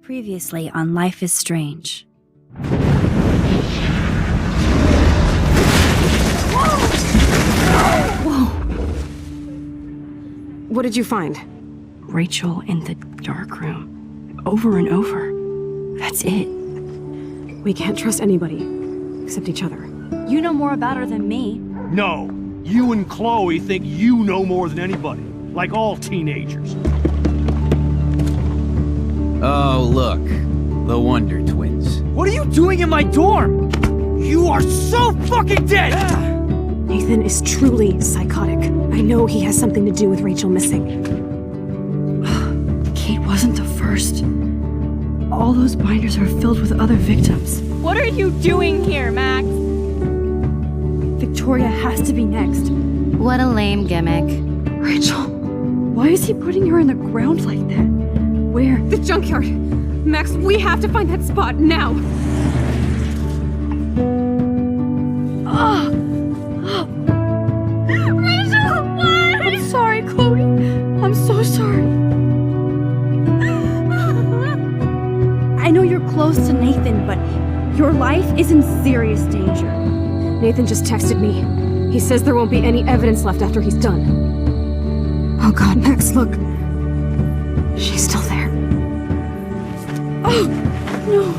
Previously on Life is Strange. Whoa! What did you find? Rachel in the dark room. Over and over. That's it. We can't trust anybody, except each other. You know more about her than me. No. You and Chloe think you know more than anybody. Like all teenagers. Oh, look. The Wonder Twins. What are you doing in my dorm? You are so fucking dead! Nathan is truly psychotic. I know he has something to do with Rachel missing. Kate wasn't the first. All those binders are filled with other victims. What are you doing here, Max? Victoria has to be next. What a lame gimmick. Rachel, why is he putting her in the ground like that? Where? The junkyard! Max, we have to find that spot now! Rachel, what? I'm sorry, Chloe. I'm so sorry. I know you're close to Nathan, but your life is in serious danger. Nathan just texted me. He says there won't be any evidence left after he's done. Oh god, Max, look. She's still there. Oh, no.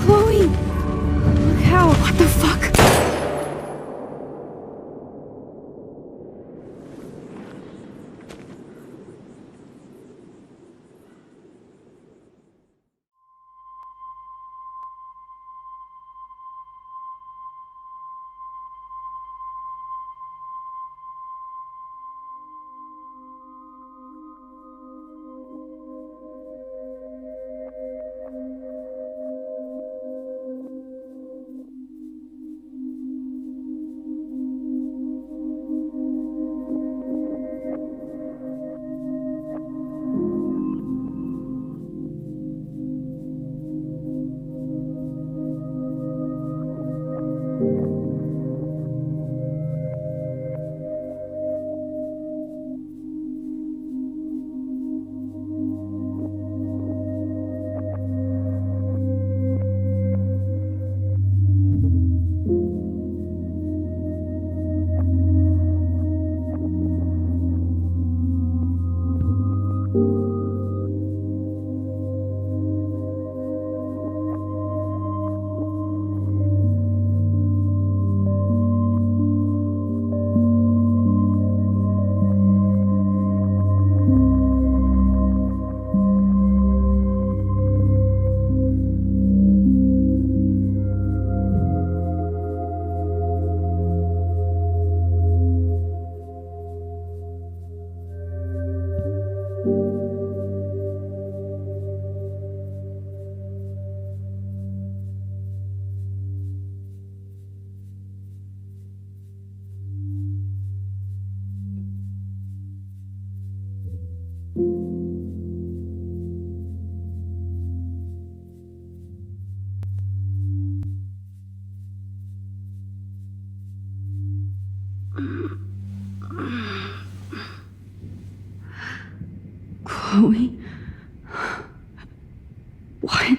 Chloe. Look how. What the fuck? Chloe? What?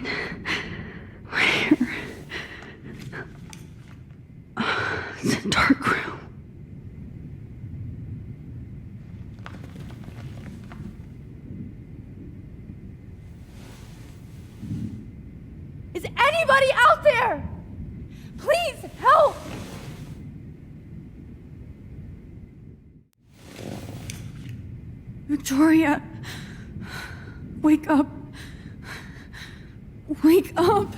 Where? The dark room. Is anybody out there? Please help! Victoria, wake up. Wake up.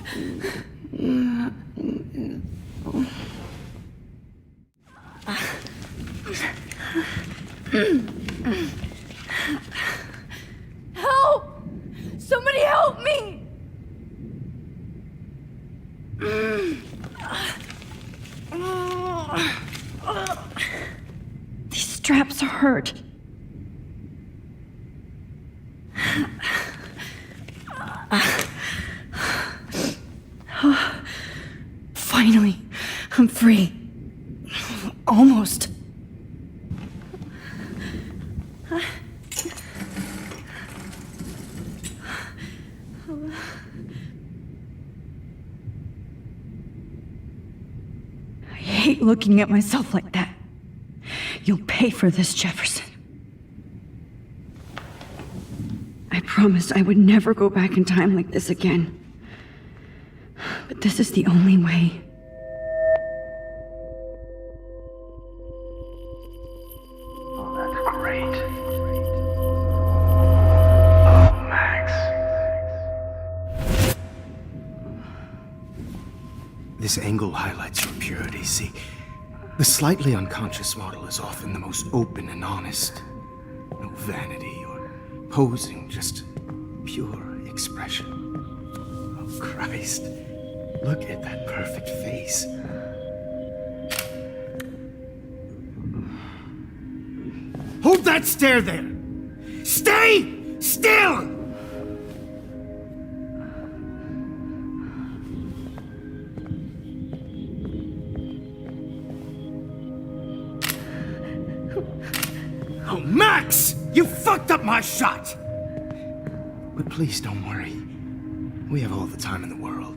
Help! Somebody help me! These straps hurt. Finally, I'm free. Almost. hate looking at myself like that. You'll pay for this, Jefferson. I promised I would never go back in time like this again. But this is the only way. Oh, that's great. Oh, Max. This angle highlights your purity, see? The slightly unconscious model is often the most open and honest. No vanity or posing, just pure expression. Oh, Christ. Look at that perfect face. Hold that stare there! Stay still! Oh, Max! You fucked up my shot! But please don't worry. We have all the time in the world.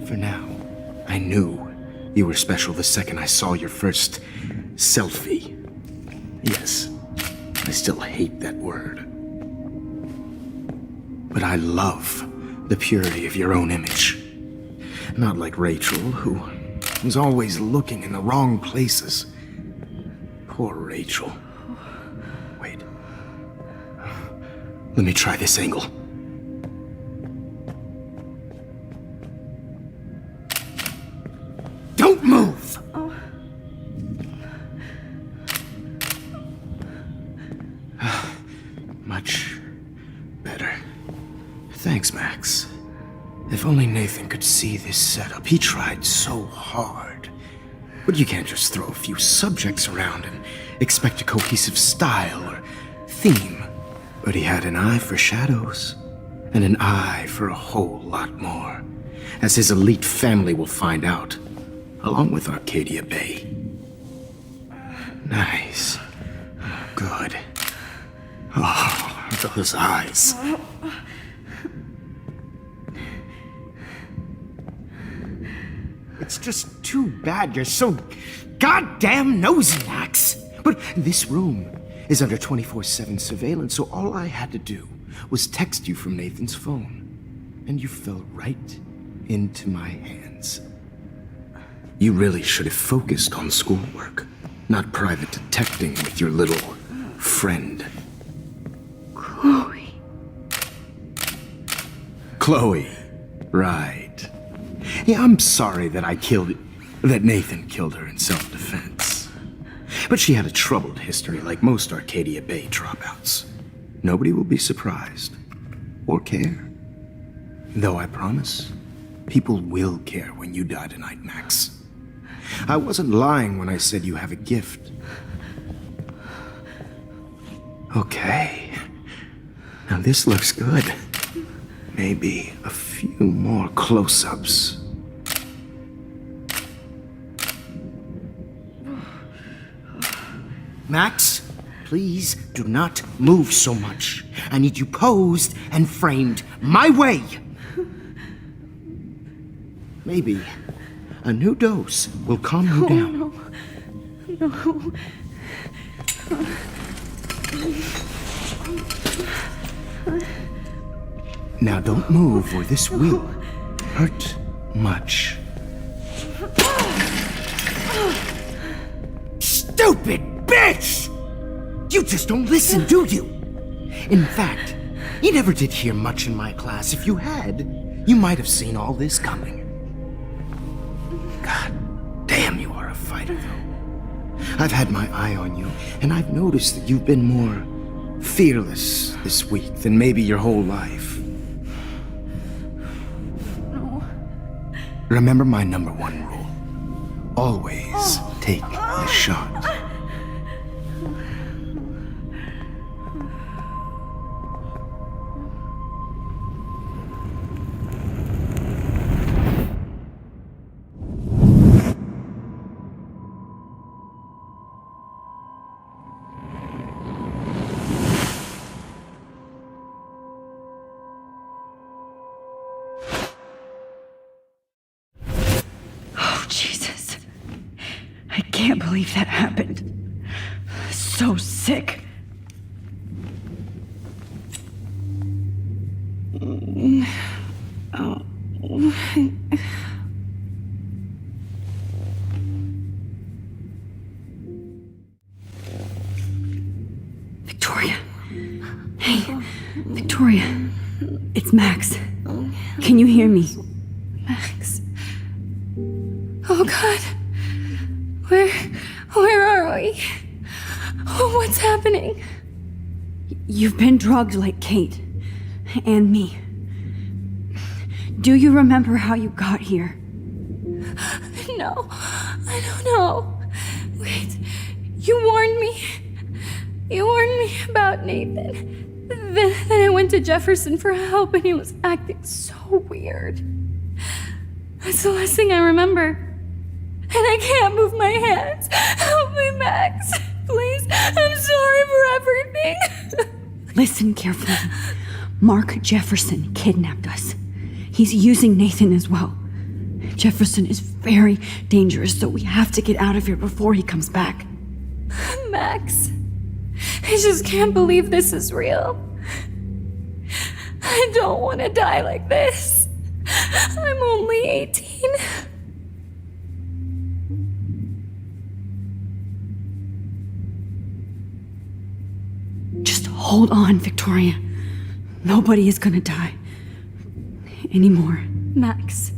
For now, I knew you were special the second I saw your first selfie. Yes, I still hate that word. But I love the purity of your own image. Not like Rachel, who was always looking in the wrong places. Poor Rachel. Wait. Let me try this angle. Don't move! Much better. Thanks, Max. If only Nathan could see this setup. He tried so hard. But you can't just throw a few subjects around and expect a cohesive style or theme. But he had an eye for shadows, and an eye for a whole lot more, as his elite family will find out, along with Arcadia Bay. Nice. Good. Oh, those eyes. It's just too bad you're so goddamn nosy, Max. But this room is under 24/7 surveillance, so all I had to do was text you from Nathan's phone. And you fell right into my hands. You really should have focused on schoolwork, not private detecting with your little friend. Chloe. Chloe. Right. Yeah, I'm sorry that that Nathan killed her in self-defense. But she had a troubled history like most Arcadia Bay dropouts. Nobody will be surprised. Or care. Though I promise, people will care when you die tonight, Max. I wasn't lying when I said you have a gift. Okay. Now this looks good. Maybe a few more close-ups. Max, please do not move so much. I need you posed and framed my way. Maybe a new dose will calm you down. No. Now don't move or this will hurt much. Stupid bitch! You just don't listen, do you? In fact, you never did hear much in my class. If you had, you might have seen all this coming. God damn, you are a fighter, though. I've had my eye on you, and I've noticed that you've been more fearless this week than maybe your whole life. No. Remember my #1 rule. Always take the shot. can't believe that happened. So sick. Oh. Victoria. Hey, Victoria. It's Max. Can you hear me? Max. Oh God. Where are we? Oh, what's happening? You've been drugged like Kate. And me. Do you remember how you got here? No, I don't know. Wait, you warned me. You warned me about Nathan. Then I went to Jefferson for help and he was acting so weird. That's the last thing I remember. And I can't move my hands. Help me, Max. Please, I'm sorry for everything. Listen carefully. Mark Jefferson kidnapped us. He's using Nathan as well. Jefferson is very dangerous, so we have to get out of here before he comes back. Max, I just can't believe this is real. I don't want to die like this. I'm only 18. Just hold on, Victoria. Nobody is gonna die. Anymore. Max,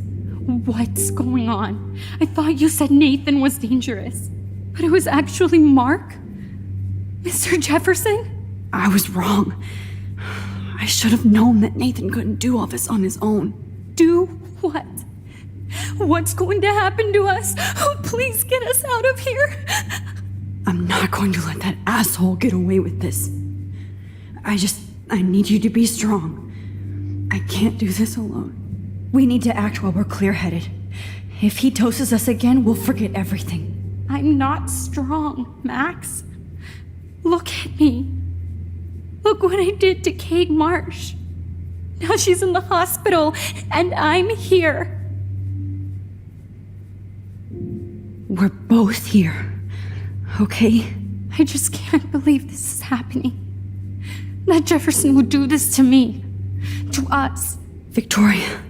what's going on? I thought you said Nathan was dangerous, but it was actually Mark? Mr. Jefferson? I was wrong. I should have known that Nathan couldn't do all this on his own. Do what? What's going to happen to us? Oh, please get us out of here. I'm not going to let that asshole get away with this. I need you to be strong. I can't do this alone. We need to act while we're clear-headed. If he doses us again, we'll forget everything. I'm not strong, Max. Look at me. Look what I did to Kate Marsh. Now she's in the hospital, and I'm here. We're both here, okay? I just can't believe this is happening. That Jefferson would do this to me. To us. Victoria,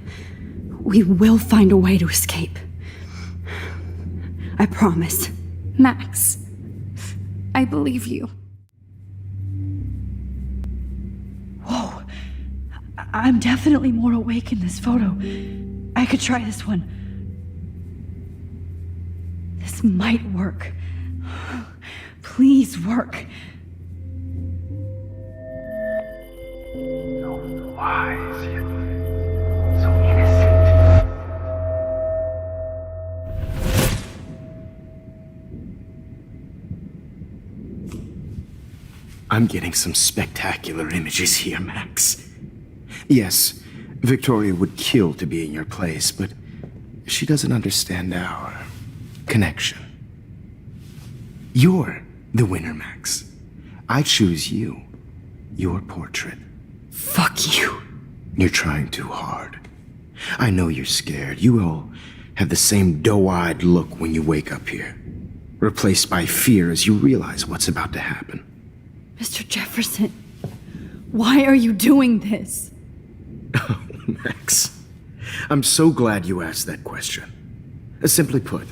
we will find a way to escape. I promise. Max, I believe you. Whoa. I'm definitely more awake in this photo. I could try this one. This might work. Please work. So wise, yet so innocent. I'm getting some spectacular images here, Max. Yes, Victoria would kill to be in your place, but she doesn't understand our connection. You're the winner, Max. I choose you. Your portrait. Fuck you. You're trying too hard. I know you're scared. You all have the same doe-eyed look when you wake up here, replaced by fear as you realize what's about to happen. Mr. Jefferson, why are you doing this? Oh, Max, I'm so glad you asked that question. Simply put,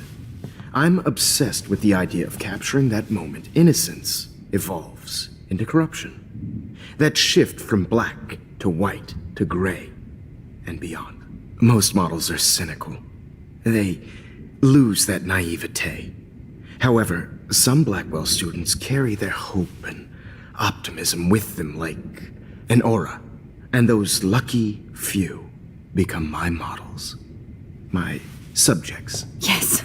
I'm obsessed with the idea of capturing that moment innocence evolves into corruption. That shift from black to white to gray and beyond. Most models are cynical. They lose that naivete. However, some Blackwell students carry their hope and optimism with them like an aura. And those lucky few become my models. My subjects. Yes.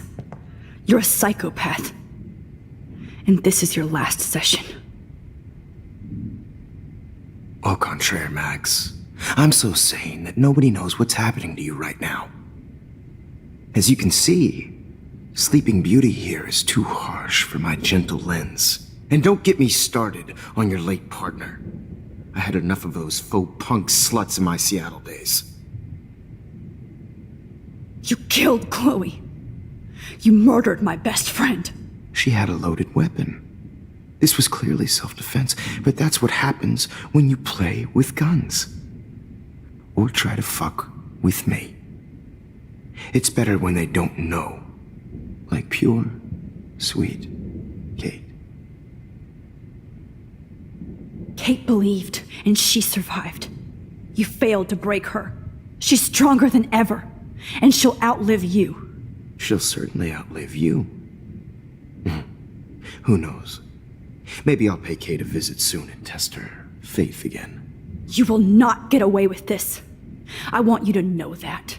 You're a psychopath. And this is your last session. Au contraire, Max. I'm so sane that nobody knows what's happening to you right now. As you can see, Sleeping Beauty here is too harsh for my gentle lens. And don't get me started on your late partner. I had enough of those faux punk sluts in my Seattle days. You killed Chloe. You murdered my best friend. she had a loaded weapon. This was clearly self-defense, but that's what happens when you play with guns. Or try to fuck with me. It's better when they don't know. Like pure, sweet Kate. Kate believed, and she survived. You failed to break her. She's stronger than ever, and she'll outlive you. She'll certainly outlive you. Who knows? Maybe I'll pay Kate a visit soon and test her faith again. You will not get away with this. I want you to know that.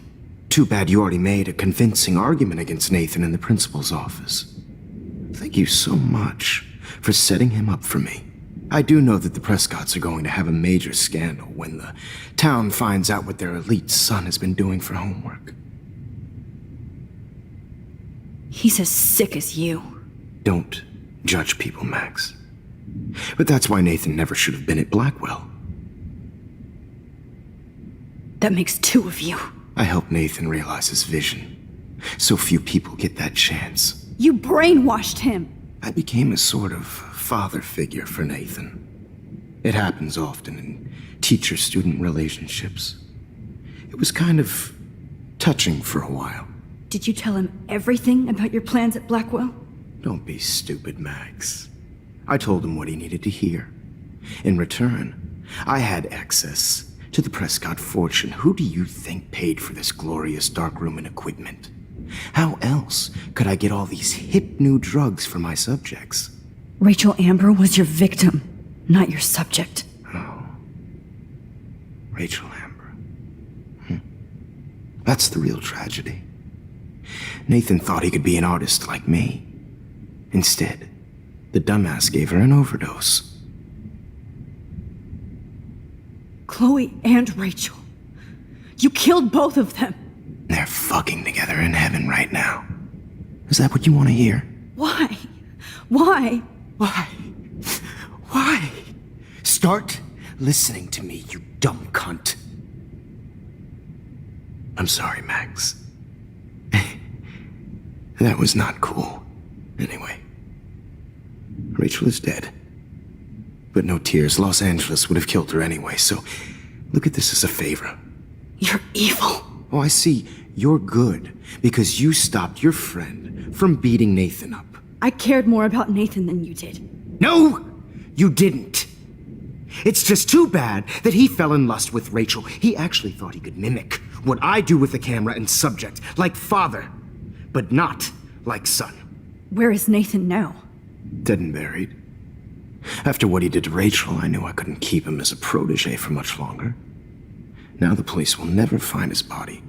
Too bad you already made a convincing argument against Nathan in the principal's office. Thank you so much for setting him up for me. I do know that the Prescotts are going to have a major scandal when the town finds out what their elite son has been doing for homework. He's as sick as you. Don't judge people, Max. But that's why Nathan never should have been at Blackwell. That makes two of you. I helped Nathan realize his vision. So few people get that chance. You brainwashed him. I became a sort of father figure for Nathan. It happens often in teacher-student relationships. It was kind of touching for a while. Did you tell him everything about your plans at Blackwell? Don't be stupid, Max. I told him what he needed to hear. In return, I had access to the Prescott fortune. Who do you think paid for this glorious darkroom and equipment? How else could I get all these hip new drugs for my subjects? Rachel Amber was your victim, not your subject. Oh. Rachel Amber. That's the real tragedy. Nathan thought he could be an artist like me. Instead, the dumbass gave her an overdose. Chloe and Rachel. You killed both of them. They're fucking together in heaven right now. Is that what you want to hear? Why? Why? Why? Why? Start listening to me, you dumb cunt. I'm sorry, Max. That was not cool. Anyway, Rachel is dead. But no tears. Los Angeles would have killed her anyway, so look at this as a favor. You're evil. Oh, I see. You're good because you stopped your friend from beating Nathan up. I cared more about Nathan than you did. No, you didn't. It's just too bad that he fell in lust with Rachel. He actually thought he could mimic what I do with the camera and subject, like father, but not like son. Where is Nathan now? Dead and buried. After what he did to Rachel, I knew I couldn't keep him as a protege for much longer. Now the police will never find his body.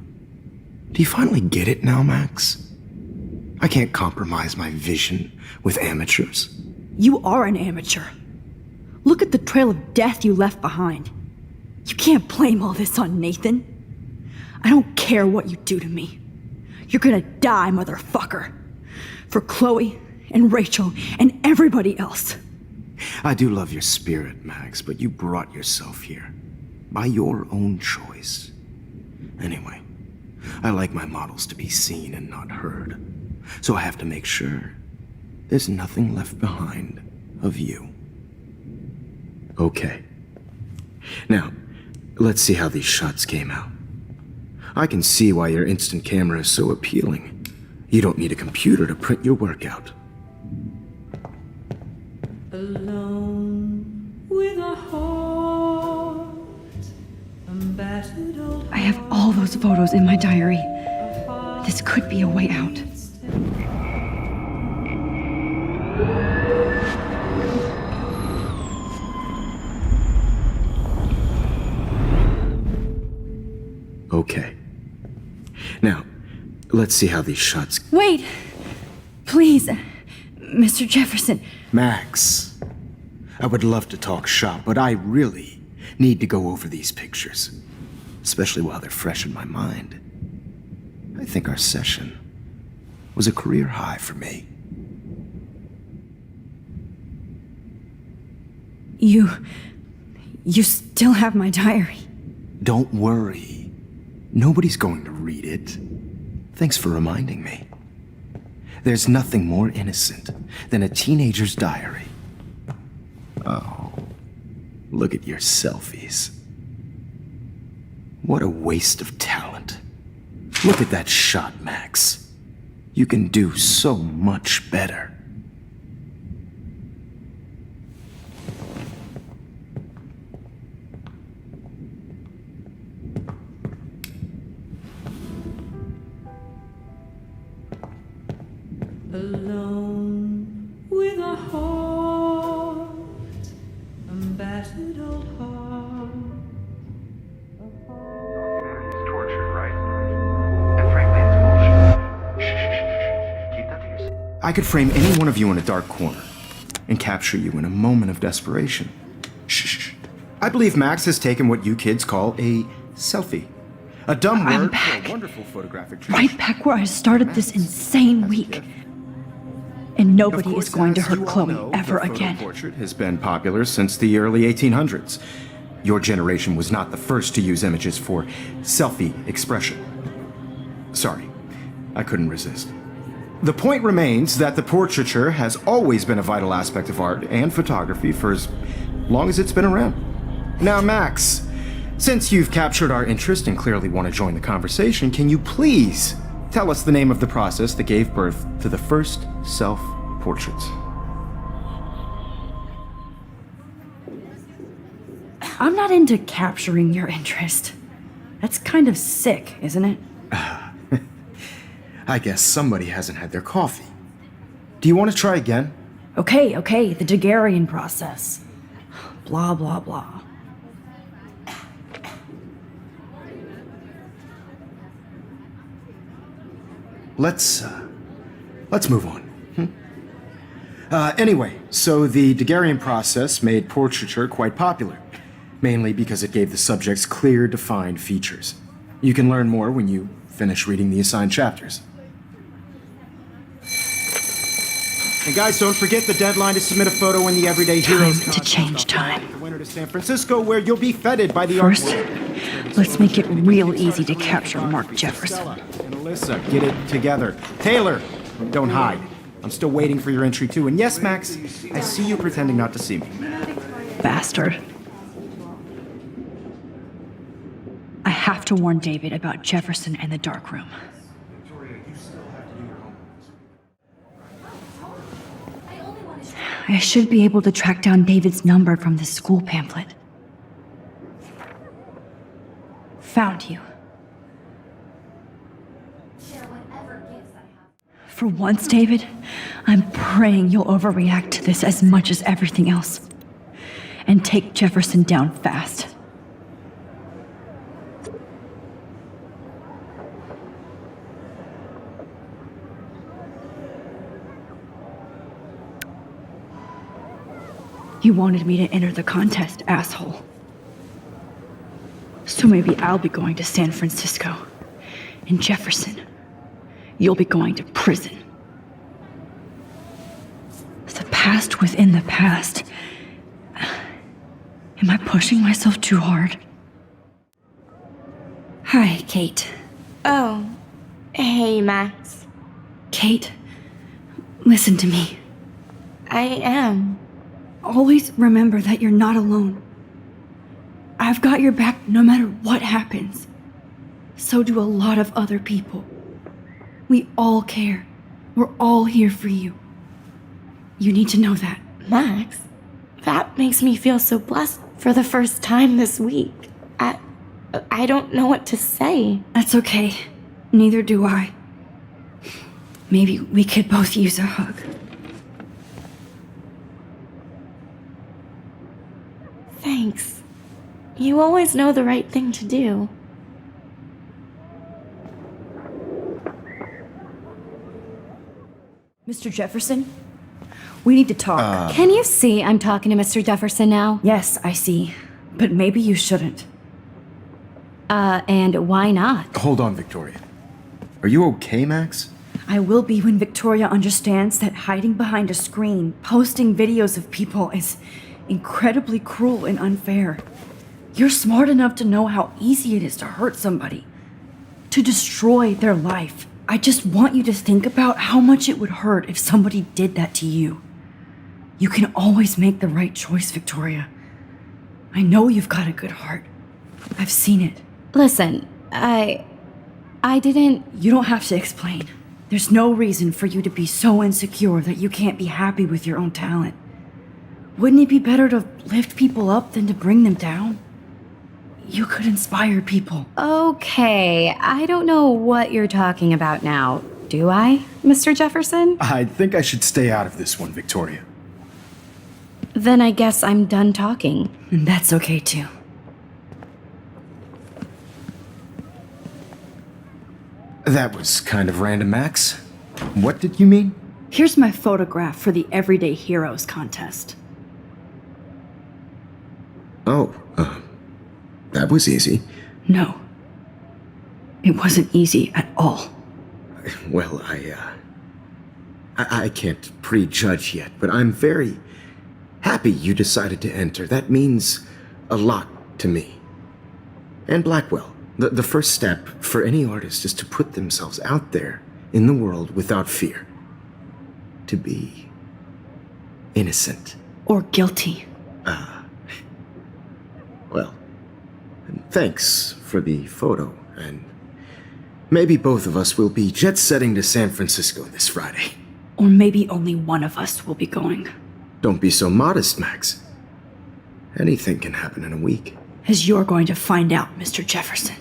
Do you finally get it now, Max? I can't compromise my vision with amateurs. You are an amateur. Look at the trail of death you left behind. You can't blame all this on Nathan. I don't care what you do to me. You're gonna die, motherfucker. For Chloe and Rachel and everybody else. I do love your spirit, Max, but you brought yourself here. By your own choice. Anyway, I like my models to be seen and not heard. So I have to make sure there's nothing left behind of you. Okay. Now, let's see how these shots came out. I can see why your instant camera is so appealing. You don't need a computer to print your work out. Alone with a heart, I have all those photos in my diary. This could be a way out. Okay. Now, let's see how these shots... Wait! Please, Mr. Jefferson. Max, I would love to talk shop, but I really need to go over these pictures. Especially while they're fresh in my mind. I think our session was a career high for me. You still have my diary. Don't worry. Nobody's going to read it. Thanks for reminding me. There's nothing more innocent than a teenager's diary. Oh, look at your selfies. What a waste of talent. Look at that shot, Max. You can do so much better. Alone with a heart, a battered old heart. He's tortured, right? And frankly, it's bullshit. Shh. Keep that to yourself. I could frame any one of you in a dark corner and capture you in a moment of desperation. Shh. I believe Max has taken what you kids call a selfie. A dumb I'm word back. for a wonderful photographic Right back where I started this insane week. And nobody is going to hurt Chloe ever again. The portrait has been popular since the early 1800s. Your generation was not the first to use images for selfie expression. Sorry, I couldn't resist. The point remains that the portraiture has always been a vital aspect of art and photography for as long as it's been around. Now, Max, since you've captured our interest and clearly want to join the conversation, can you please tell us the name of the process that gave birth to the first self-portraits? I'm not into capturing your interest. That's kind of sick, isn't it? I guess somebody hasn't had their coffee. Do you want to try again? Okay, the Daguerrean process. Blah, blah, blah. Let's move on. Anyway, so the Daguerrean process made portraiture quite popular, mainly because it gave the subjects clear, defined features. You can learn more when you finish reading the assigned chapters. And guys, don't forget the deadline to submit a photo in the Everyday Heroes Time to change time. The winner to San Francisco, where you'll be feted by the First, art world. let's make it real easy to capture Mark Jefferson. And Alyssa, get it together. Taylor, don't hide. I'm still waiting for your entry too. And yes, Max, I see you pretending not to see me. Bastard. I have to warn David about Jefferson and the dark room. I should be able to track down David's number from the school pamphlet. Found you. For once, David, I'm praying you'll overreact to this as much as everything else. And take Jefferson down fast. You wanted me to enter the contest, asshole. So maybe I'll be going to San Francisco. And Jefferson, you'll be going to prison. The past within the past. Am I pushing myself too hard? Hi, Kate. Oh, hey, Max. Kate, listen to me. I am. Always remember that you're not alone. I've got your back no matter what happens. So do a lot of other people. We all care. We're all here for you. You need to know that. Max, that makes me feel so blessed for the first time this week. I don't know what to say. That's okay. Neither do I. Maybe we could both use a hug. Thanks. You always know the right thing to do. Mr. Jefferson, we need to talk. Can you see I'm talking to Mr. Jefferson now? Yes, I see. But maybe you shouldn't. And why not? Hold on, Victoria. Are you okay, Max? I will be when Victoria understands that hiding behind a screen, posting videos of people is incredibly cruel and unfair. You're smart enough to know how easy it is to hurt somebody, to destroy their life. I just want you to think about how much it would hurt if somebody did that to you. You can always make the right choice, Victoria. I know you've got a good heart. I've seen it. Listen, I didn't... You don't have to explain. There's no reason for you to be so insecure that you can't be happy with your own talent. Wouldn't it be better to lift people up than to bring them down? You could inspire people. Okay, I don't know what you're talking about now. Do I, Mr. Jefferson? I think I should stay out of this one, Victoria. Then I guess I'm done talking. And that's okay too. That was kind of random, Max. What did you mean? Here's my photograph for the Everyday Heroes contest. Oh, that was easy. No. It wasn't easy at all. Well, I can't prejudge yet, but I'm very happy you decided to enter. That means a lot to me. And Blackwell. The first step for any artist is to put themselves out there in the world without fear. To be innocent. Or guilty. Well, thanks for the photo, and maybe both of us will be jet-setting to San Francisco this Friday. Or maybe only one of us will be going. Don't be so modest, Max. Anything can happen in a week. As you're going to find out, Mr. Jefferson.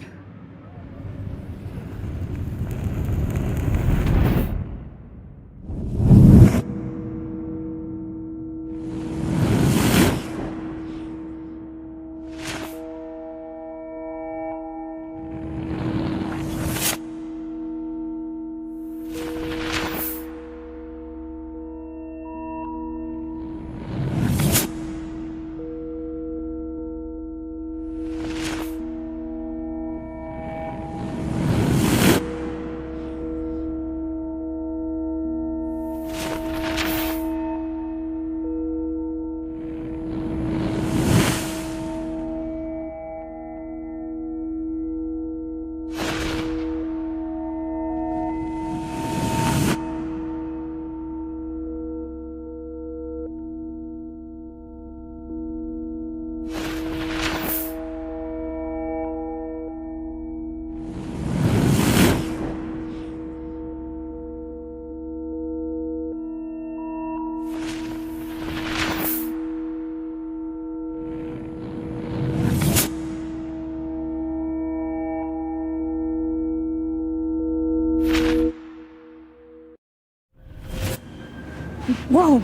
Whoa!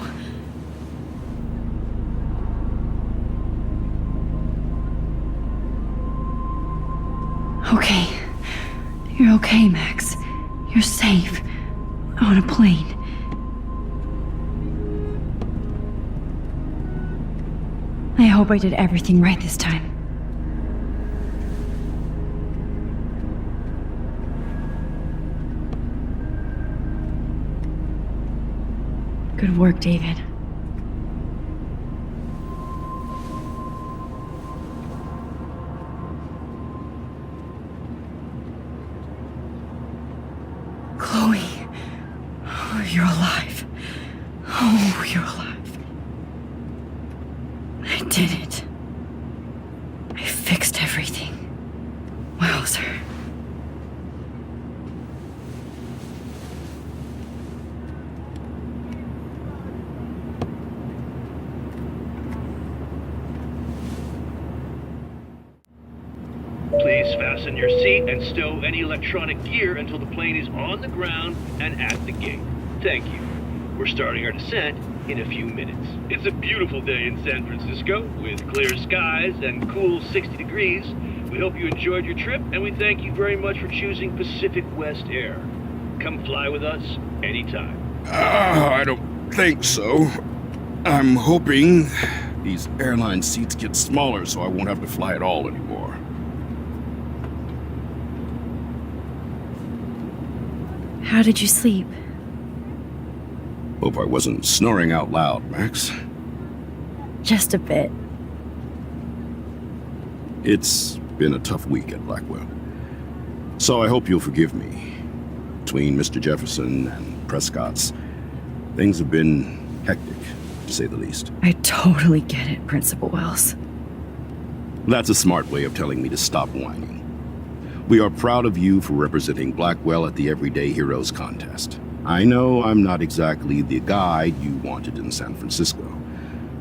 Okay. You're okay, Max. You're safe. On a plane. I hope I did everything right this time. Good work, David. Chloe. Oh, you're alive. Oh, you're alive. I did it. I fixed everything. Wowzer. Please fasten your seat and stow any electronic gear until the plane is on the ground and at the gate. Thank you. We're starting our descent in a few minutes. It's a beautiful day in San Francisco with clear skies and cool 60 degrees. We hope you enjoyed your trip, and we thank you very much for choosing Pacific West Air. Come fly with us anytime. I don't think so. I'm hoping these airline seats get smaller so I won't have to fly at all anymore. How did you sleep? Hope I wasn't snoring out loud, Max. Just a bit. It's been a tough week at Blackwell. So I hope you'll forgive me. between Mr. Jefferson and Prescott's. Things have been hectic, to say the least. I totally get it, Principal Wells. That's a smart way of telling me to stop whining. We are proud of you for representing Blackwell at the Everyday Heroes contest. I know I'm not exactly the guide you wanted in San Francisco,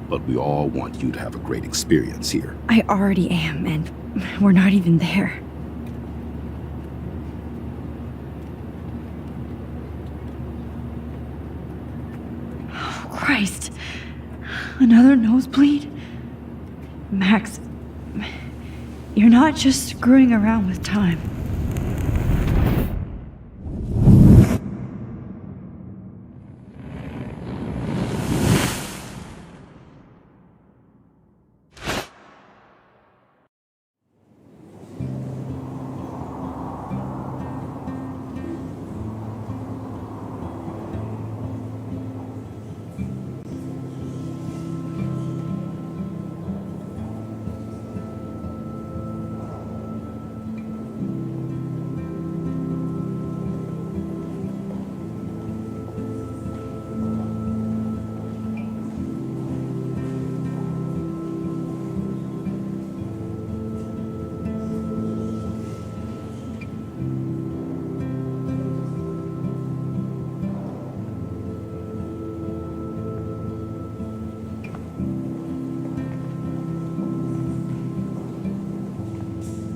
but we all want you to have a great experience here. I already am, and we're not even there. Oh, Christ. Another nosebleed? Max, you're not just screwing around with time.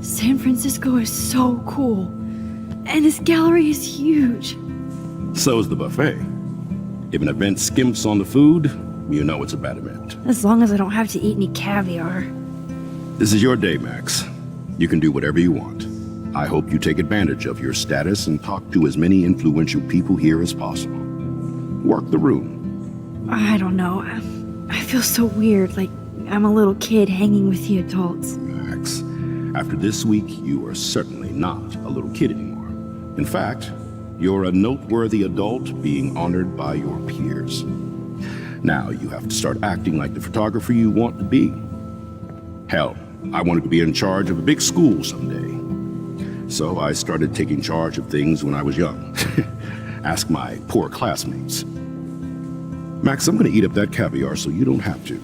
San Francisco is so cool. And this gallery is huge. So is the buffet. If an event skimps on the food, you know it's a bad event. As long as I don't have to eat any caviar. This is your day, Max. You can do whatever you want. I hope you take advantage of your status and talk to as many influential people here as possible. Work the room. I don't know. I feel so weird, like I'm a little kid hanging with the adults. Max, after this week, you are certainly not a little kid anymore. In fact, you're a noteworthy adult being honored by your peers. Now you have to start acting like the photographer you want to be. Hell, I wanted to be in charge of a big school someday. So I started taking charge of things when I was young. Ask my poor classmates. Max, I'm gonna eat up that caviar so you don't have to.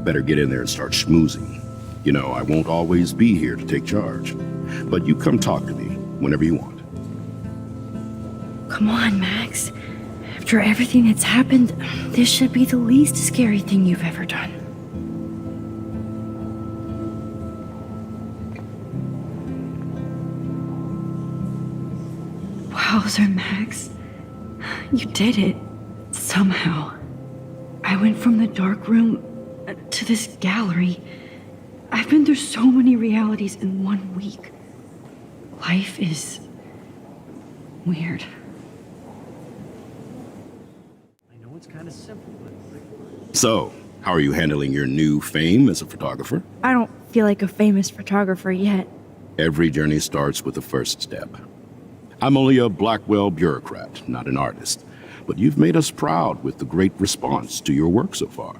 Better get in there and start schmoozing. You know, I won't always be here to take charge. But you come talk to me whenever you want. Come on, Max. After everything that's happened, this should be the least scary thing you've ever done. Wowzer, Max. You did it. Somehow. I went from the dark room to this gallery. I've been through so many realities in 1 week. Life is weird. I know it's kind of simple, but... So, how are you handling your new fame as a photographer? I don't feel like a famous photographer yet. Every journey starts with the first step. I'm only a Blackwell bureaucrat, not an artist. But you've made us proud with the great response to your work so far.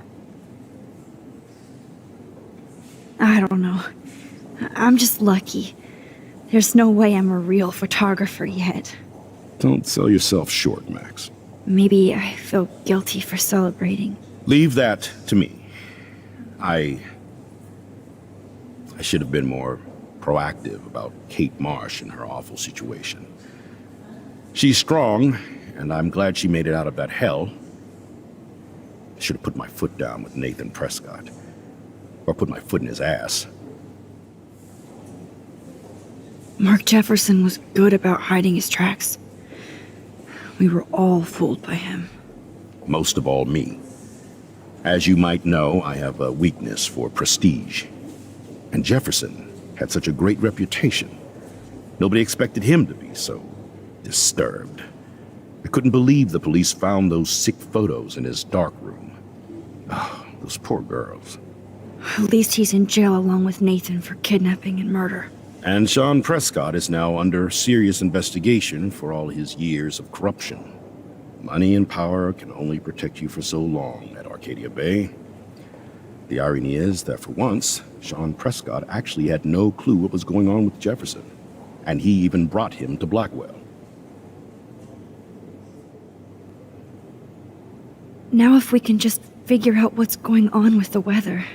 I don't know. I'm just lucky. There's no way I'm a real photographer yet. Don't sell yourself short, Max. Maybe I feel guilty for celebrating. Leave that to me. I should have been more proactive about Kate Marsh and her awful situation. She's strong, and I'm glad she made it out of that hell. I should have put my foot down with Nathan Prescott. Or put my foot in his ass. Mark Jefferson was good about hiding his tracks. We were all fooled by him. Most of all, me. As you might know, I have a weakness for prestige. And Jefferson had such a great reputation. Nobody expected him to be so disturbed. I couldn't believe the police found those sick photos in his dark room. Oh, those poor girls. At least he's in jail along with Nathan for kidnapping and murder. And Sean Prescott is now under serious investigation for all his years of corruption. Money and power can only protect you for so long at Arcadia Bay. The irony is that for once, Sean Prescott actually had no clue what was going on with Jefferson, and he even brought him to Blackwell. Now if we can just figure out what's going on with the weather,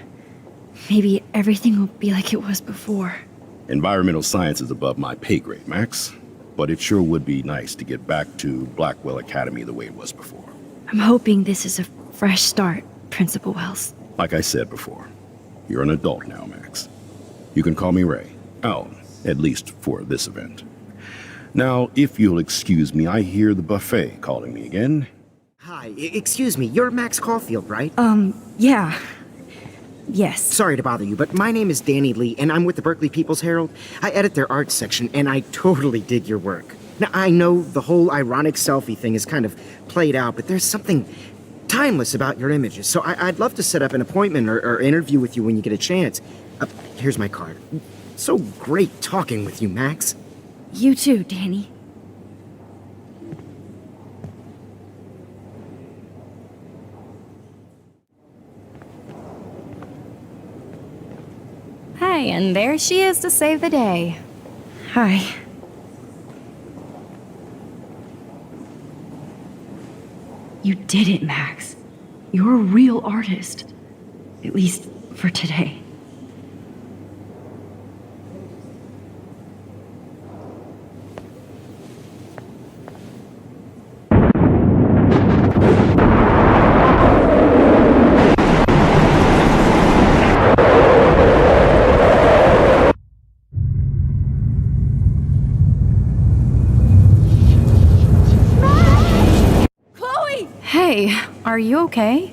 maybe everything will be like it was before. Environmental science is above my pay grade, Max. But it sure would be nice to get back to Blackwell Academy the way it was before. I'm hoping this is a fresh start, Principal Wells. Like I said before, you're an adult now, Max. You can call me Ray. Oh, at least for this event. Now, if you'll excuse me, I hear the buffet calling me again. Hi, excuse me, you're Max Caulfield, right? Yeah. Yes. Sorry to bother you, but my name is Danny Lee, and I'm with the Berkeley People's Herald. I edit their arts section, and I totally dig your work. Now, I know the whole ironic selfie thing is kind of played out, but there's something timeless about your images, so I'd love to set up an appointment or interview with you when you get a chance. Here's my card. So great talking with you, Max. You too, Danny. Hey, and there she is to save the day. Hi. You did it, Max. You're a real artist. At least for today. Hey, are you okay?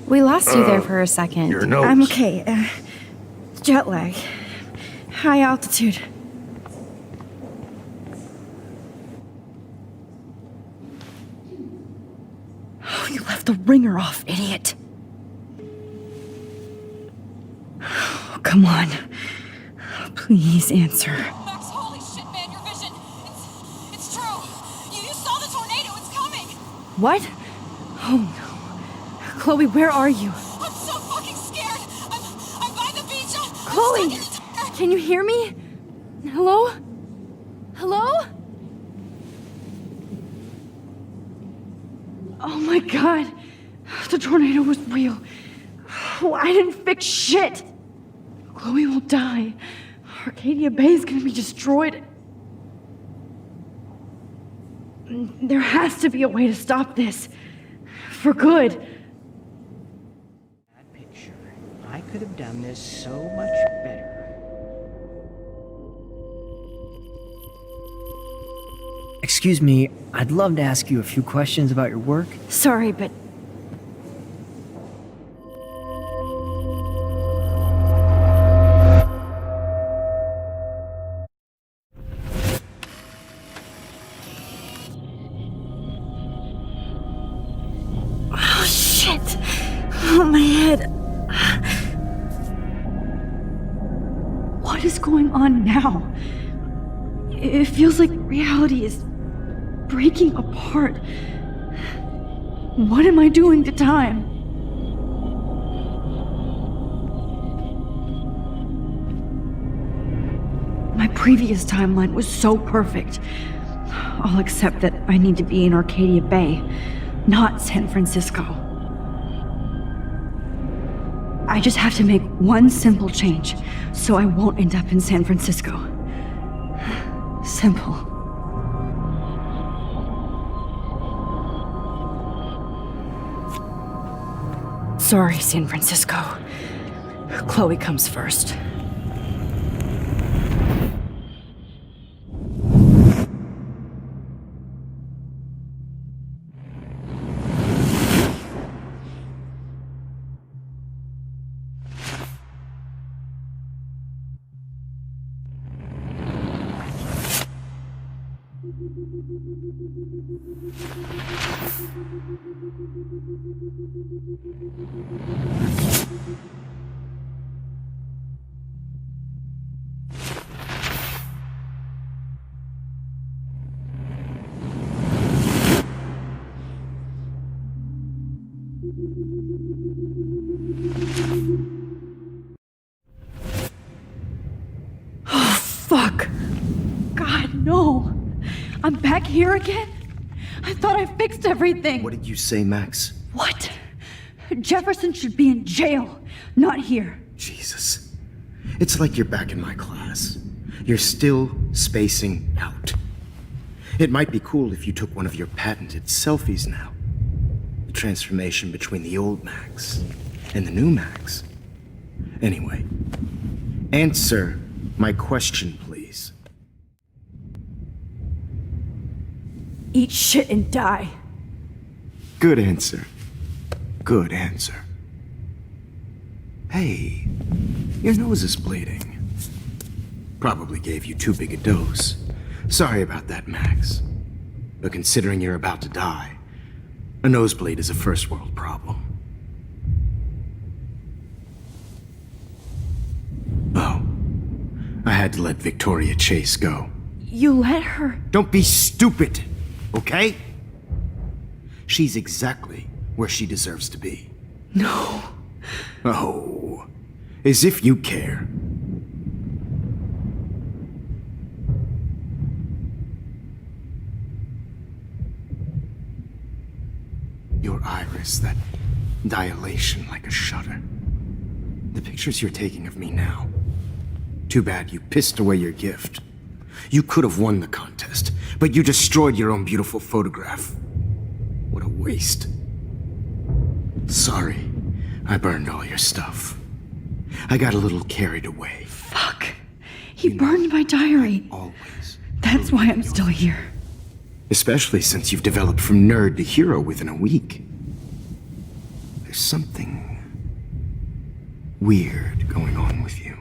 We lost you there for a second. Your nose. I'm okay. Jet lag. High altitude. Oh, you left the ringer off, idiot. Oh, come on. Please answer. Max, holy shit, man, your vision. It's true. You saw the tornado. It's coming. What? Oh no. Chloe, where are you? I'm so fucking scared. I'm by the beach. Chloe! Can you hear me? Hello? Hello? Oh my god. The tornado was real. Oh, I didn't fix shit. Chloe will die. Arcadia Bay is gonna be destroyed. There has to be a way to stop this. For good. That picture. I could have done this so much better. Excuse me, I'd love to ask you a few questions about your work. Sorry, but oh, my head. What is going on now? It feels like reality is breaking apart. What am I doing to time? My previous timeline was so perfect. I'll accept that I need to be in Arcadia Bay, not San Francisco. I just have to make one simple change, so I won't end up in San Francisco. Simple. Sorry, San Francisco. Chloe comes first. Oh, fuck. God, no. I'm back here again? I thought I fixed everything. What did you say, Max? What? Jefferson should be in jail, not here. Jesus. It's like you're back in my class. You're still spacing out. It might be cool if you took one of your patented selfies now. The transformation between the old Max and the new Max. Anyway, answer my question, please. Eat shit and die. Good answer. Good answer. Hey, your nose is bleeding. Probably gave you too big a dose. Sorry about that, Max. But considering you're about to die, a nosebleed is a first world problem. Oh, I had to let Victoria Chase go. You let her? Don't be stupid, okay? She's exactly where she deserves to be. No. Oh, as if you care. Your iris, that dilation like a shutter. The pictures you're taking of me now. Too bad you pissed away your gift. You could have won the contest, but you destroyed your own beautiful photograph. What a waste. Sorry, I burned all your stuff. I got a little carried away. Fuck. He burned my diary. Always. That's why I'm still here. Especially since you've developed from nerd to hero within a week. There's something weird going on with you.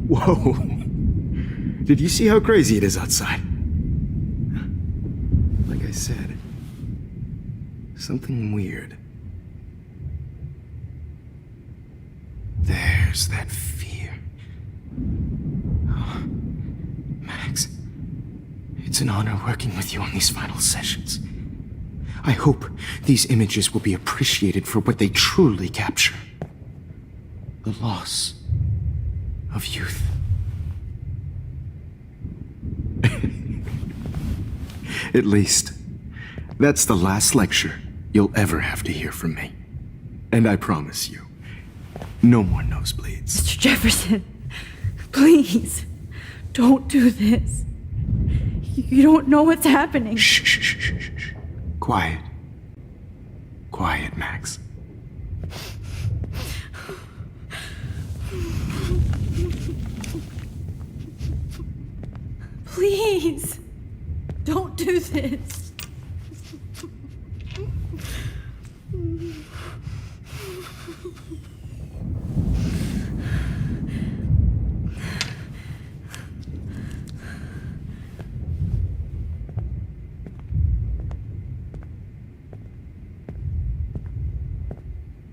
Whoa! Did you see how crazy it is outside? Like I said, something weird. There's that fear. Oh, Max, it's an honor working with you on these final sessions. I hope these images will be appreciated for what they truly capture. The loss of youth. At least, that's the last lecture you'll ever have to hear from me. And I promise you, no more nosebleeds. Mr. Jefferson, please, don't do this. You don't know what's happening. Shh, shh, shh, shh, shh. Quiet. Quiet, Max. Please, don't do this.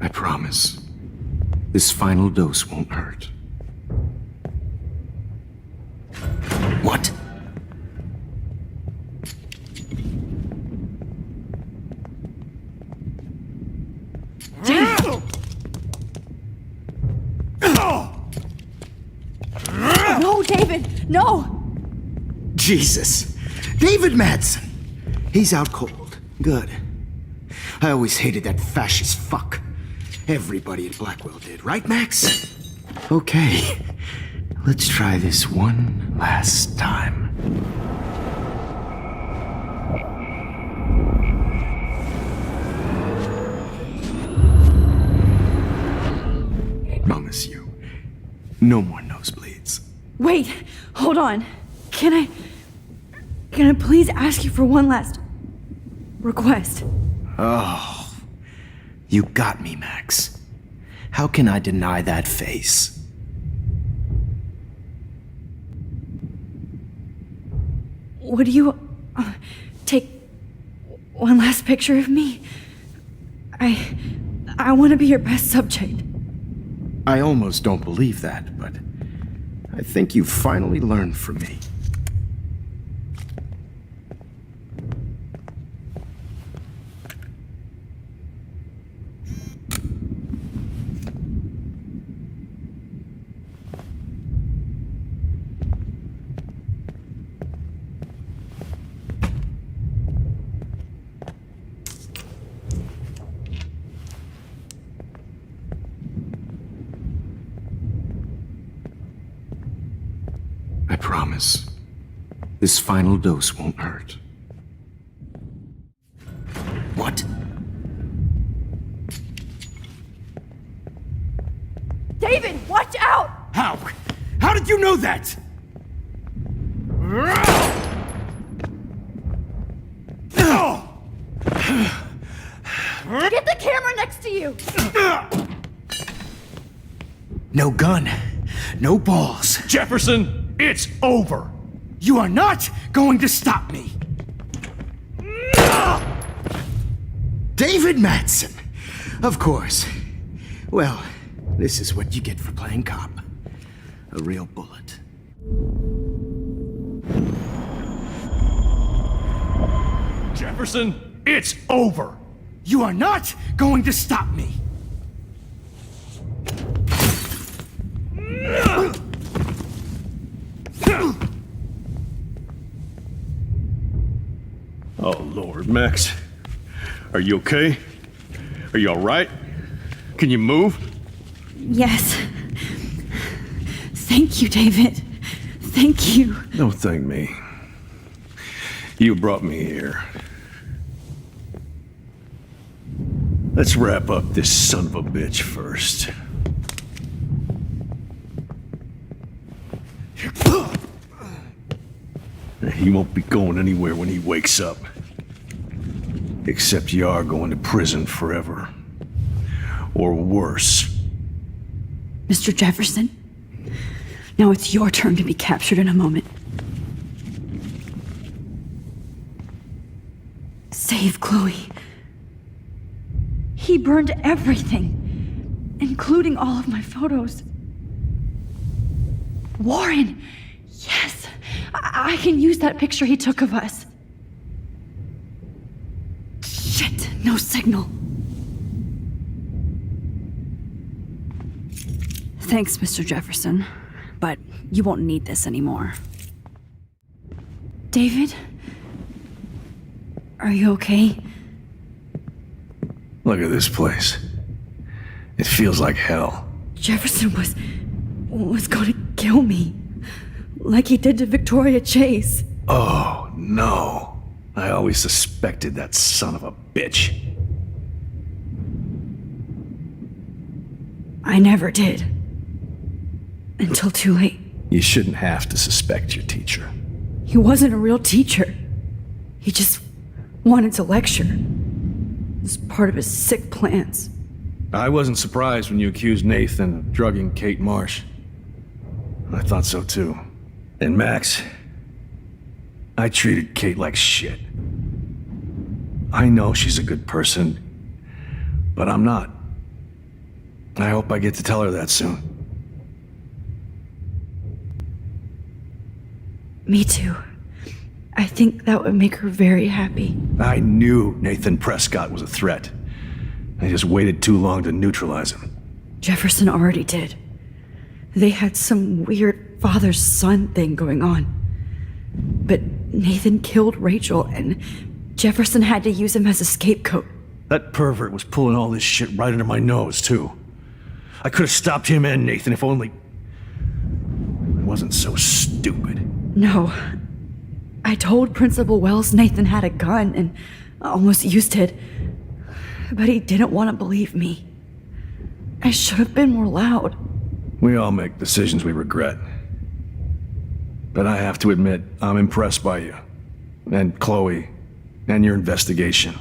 I promise, this final dose won't hurt. What? No, David, no! Jesus! David Madsen! He's out cold. Good. I always hated that fascist fuck. Everybody at Blackwell did, right, Max? Okay. Let's try this one last time. Promise you, no more nosebleeds. Wait, hold on. Can I please ask you for one last request? Oh, you got me, Max. How can I deny that face? Would you take one last picture of me? I want to be your best subject. I almost don't believe that, but I think you've finally learned from me. promise. This final dose won't hurt. What? David, watch out! How? How did you know that? Get the camera next to you! No gun. No balls. Jefferson, it's over! You are not going to stop me! David Madsen! Of course. Well, this is what you get for playing cop. A real bullet. Jefferson, it's over! You are not going to stop me! Oh, Lord, Max. Are you okay? Are you all right? Can you move? Yes. Thank you, David. Thank you. Don't thank me. You brought me here. Let's wrap up this son of a bitch first. He won't be going anywhere when he wakes up. Except you are going to prison forever. Or worse. Mr. Jefferson, now it's your turn to be captured in a moment. Save Chloe. He burned everything, including all of my photos. Warren! Yes! I can use that picture he took of us. Shit, no signal. Thanks, Mr. Jefferson, but you won't need this anymore. David? Are you okay? Look at this place. It feels like hell. Jefferson was going to kill me. Like he did to Victoria Chase. Oh, no. I always suspected that son of a bitch. I never did. Until too late. You shouldn't have to suspect your teacher. He wasn't a real teacher. He just wanted to lecture. It was part of his sick plans. I wasn't surprised when you accused Nathan of drugging Kate Marsh. I thought so too. And Max, I treated Kate like shit. I know she's a good person, but I'm not. I hope I get to tell her that soon. Me too. I think that would make her very happy. I knew Nathan Prescott was a threat. I just waited too long to neutralize him. Jefferson already did. They had some weird father-son thing going on. But Nathan killed Rachel, and Jefferson had to use him as a scapegoat. That pervert was pulling all this shit right under my nose, too. I could have stopped him and Nathan if only I wasn't so stupid. No. I told Principal Wells Nathan had a gun and almost used it. But he didn't want to believe me. I should have been more loud. We all make decisions we regret. But I have to admit, I'm impressed by you. And Chloe. And your investigation.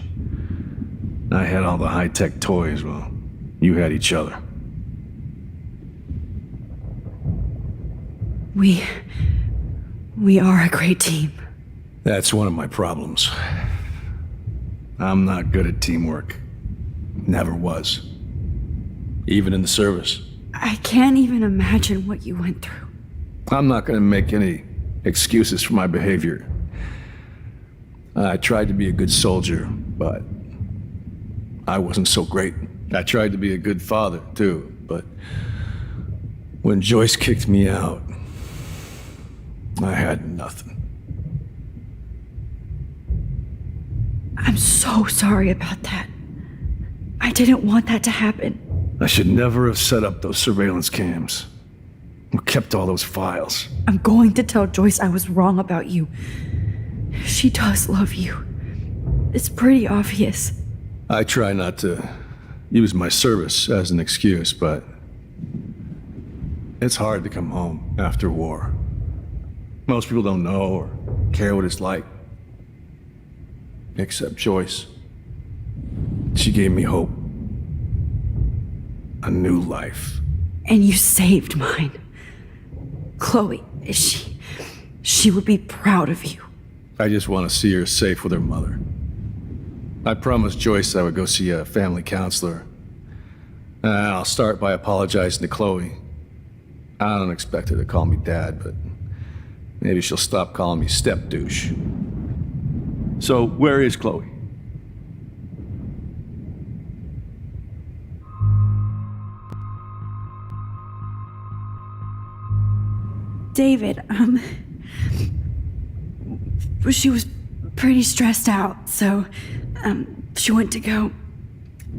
I had all the high-tech toys, well, you had each other. We are a great team. That's one of my problems. I'm not good at teamwork. Never was. Even in the service. I can't even imagine what you went through. I'm not going to make any excuses for my behavior. I tried to be a good soldier, but I wasn't so great. I tried to be a good father, too, but when Joyce kicked me out, I had nothing. I'm so sorry about that. I didn't want that to happen. I should never have set up those surveillance cams. Who kept all those files? I'm going to tell Joyce I was wrong about you. She does love you. It's pretty obvious. I try not to use my service as an excuse, but it's hard to come home after war. Most people don't know or care what it's like. Except Joyce. She gave me hope. A new life. And you saved mine. Chloe, she would be proud of you. I just want to see her safe with her mother. I promised Joyce I would go see a family counselor. And I'll start by apologizing to Chloe. I don't expect her to call me Dad, but maybe she'll stop calling me step douche. So, where is Chloe? David, she was pretty stressed out, so, she went to go,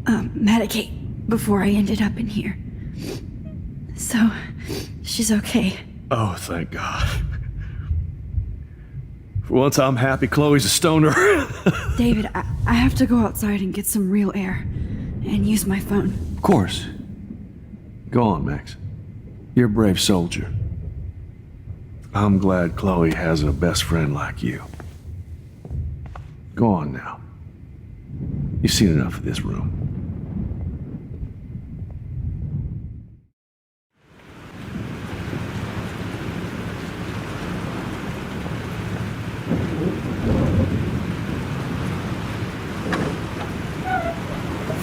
medicate before I ended up in here. So, she's okay. Oh, thank God. For once, I'm happy Chloe's a stoner. David, I have to go outside and get some real air and use my phone. Of course. Go on, Max. You're a brave soldier. I'm glad Chloe has a best friend like you. Go on now. You've seen enough of this room.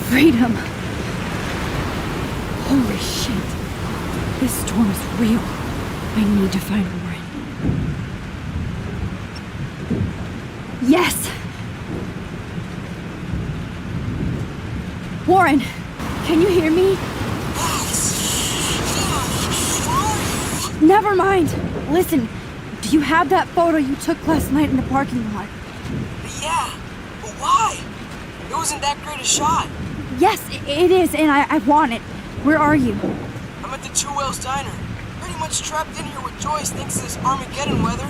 Freedom! Holy shit. This storm is real. I need to find Warren. Yes! Warren, can you hear me? Never mind. Listen, do you have that photo you took last night in the parking lot? Yeah, but why? It wasn't that great a shot. Yes, it is, and I want it. Where are you? I'm at the Two Whales Diner. Pretty much trapped in here with Joyce thanks to this Armageddon weather.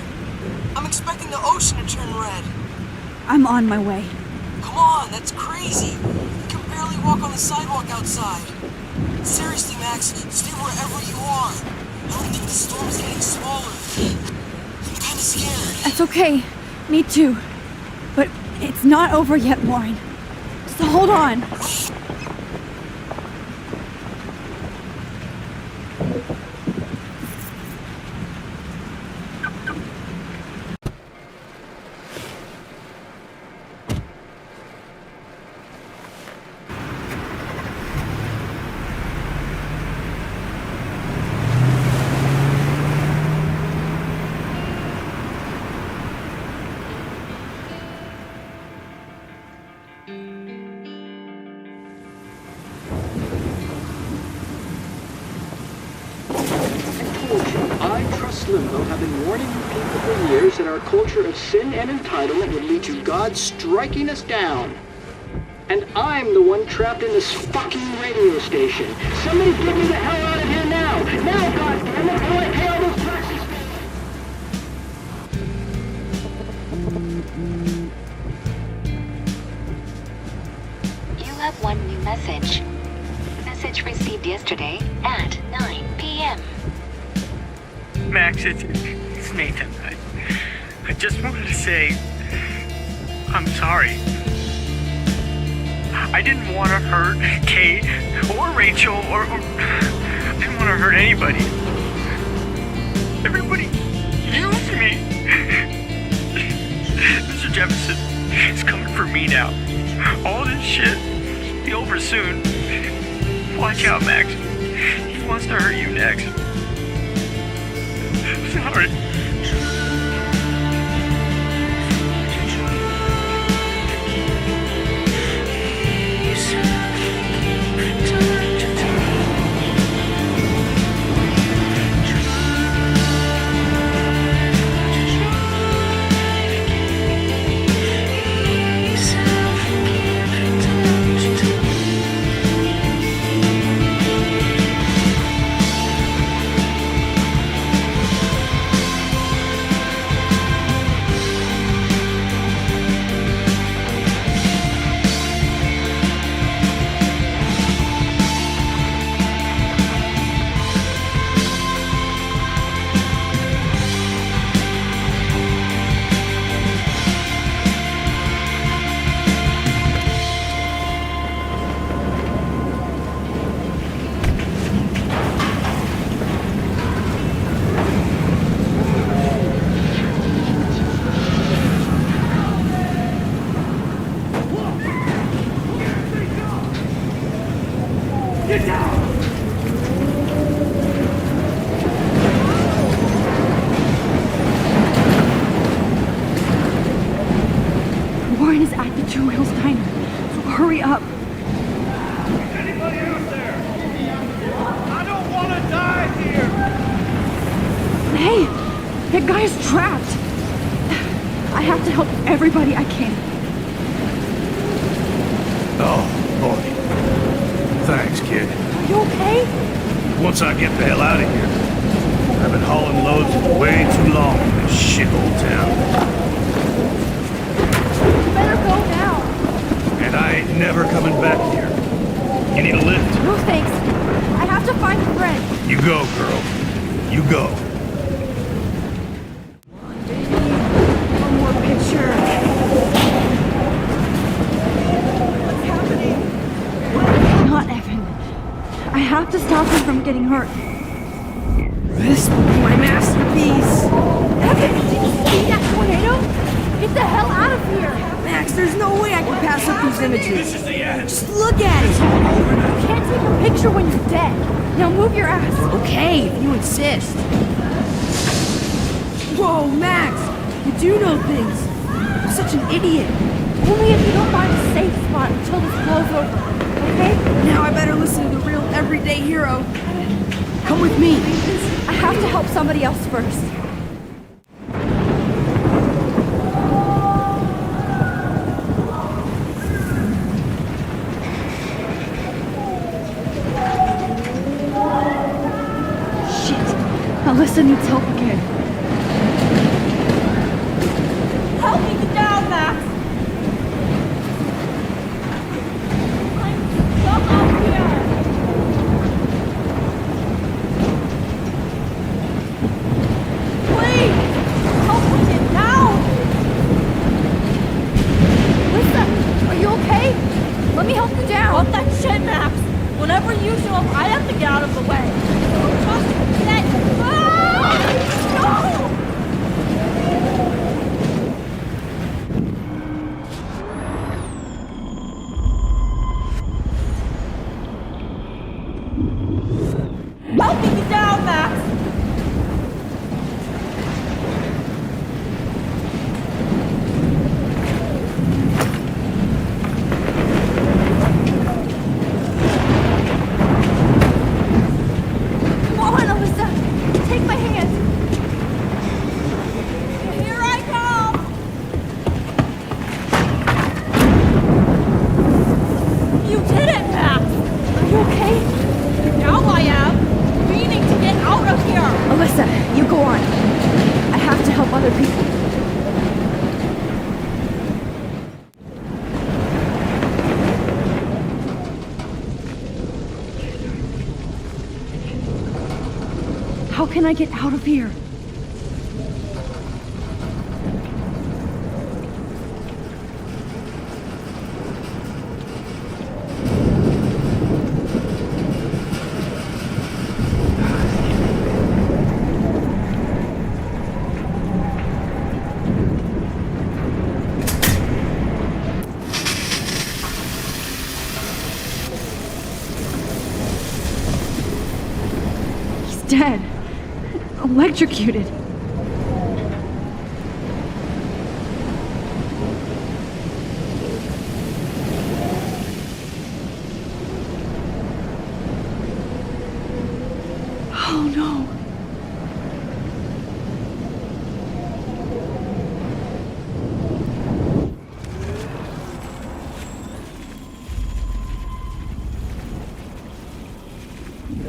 I'm expecting the ocean to turn red. I'm on my way. Come on, that's crazy. You can barely walk on the sidewalk outside. Seriously, Max, stay wherever you are. I don't think the storm's getting smaller. I'm kinda scared. That's okay. Me too. But it's not over yet, Warren. So hold on. Limbo have been warning people for years that our culture of sin and entitlement would lead to God striking us down. And I'm the one trapped in this fucking radio station. Somebody get me the hell out of here now! Now, goddammit, how do I pay all those taxes? You have one new message. Message received yesterday at 9 p.m. Max, it's Nathan. I just wanted to say I'm sorry. I didn't want to hurt Kate or Rachel or I didn't want to hurt anybody. Everybody used me. Mr. Jefferson is coming for me now. All this shit will be over soon. Watch out, Max. He wants to hurt you next. Sorry. at the Two Wheels Diner, so hurry up. Anybody out there? I don't want to die here! Hey, that guy's trapped. I have to help everybody I can. Oh, boy. Thanks, kid. Are you okay? Once I get the hell out of here. I've been hauling loads for way too long in this shithole town. You better go now. And I ain't never coming back here. You need a lift? No thanks. I have to find a friend. You go, girl. You go. One more picture. What's happening? Not Evan. I have to stop him from getting hurt. This will be my masterpiece. Evan, did you see that tornado? Get the hell out of here. Max, there's no way I can pass up these images. This is the end. Just look at it. You can't take a picture when you're dead. Now move your ass. Okay, if you insist. Whoa, Max, you do know things. I'm such an idiot. Only if you don't find a safe spot until this blows over, okay? Now I better listen to the real everyday hero. Come with me. I have to help somebody else first. Alyssa needs help again. Help me get down, Max! I'm stuck up here! Please! Help me get down! Alyssa, are you okay? Let me help you down. What that shit, Max? Whenever you show up, I have to get out of the way. Just get... No! Help me get down, Max! Come on, Alyssa! Take my hand! Here I come! You did it, Max! Are you okay? Now I am! Meaning to get out of here! Alyssa, you go on. I have to help other people. How can I get out of here? He's dead. Electrocuted. Oh no.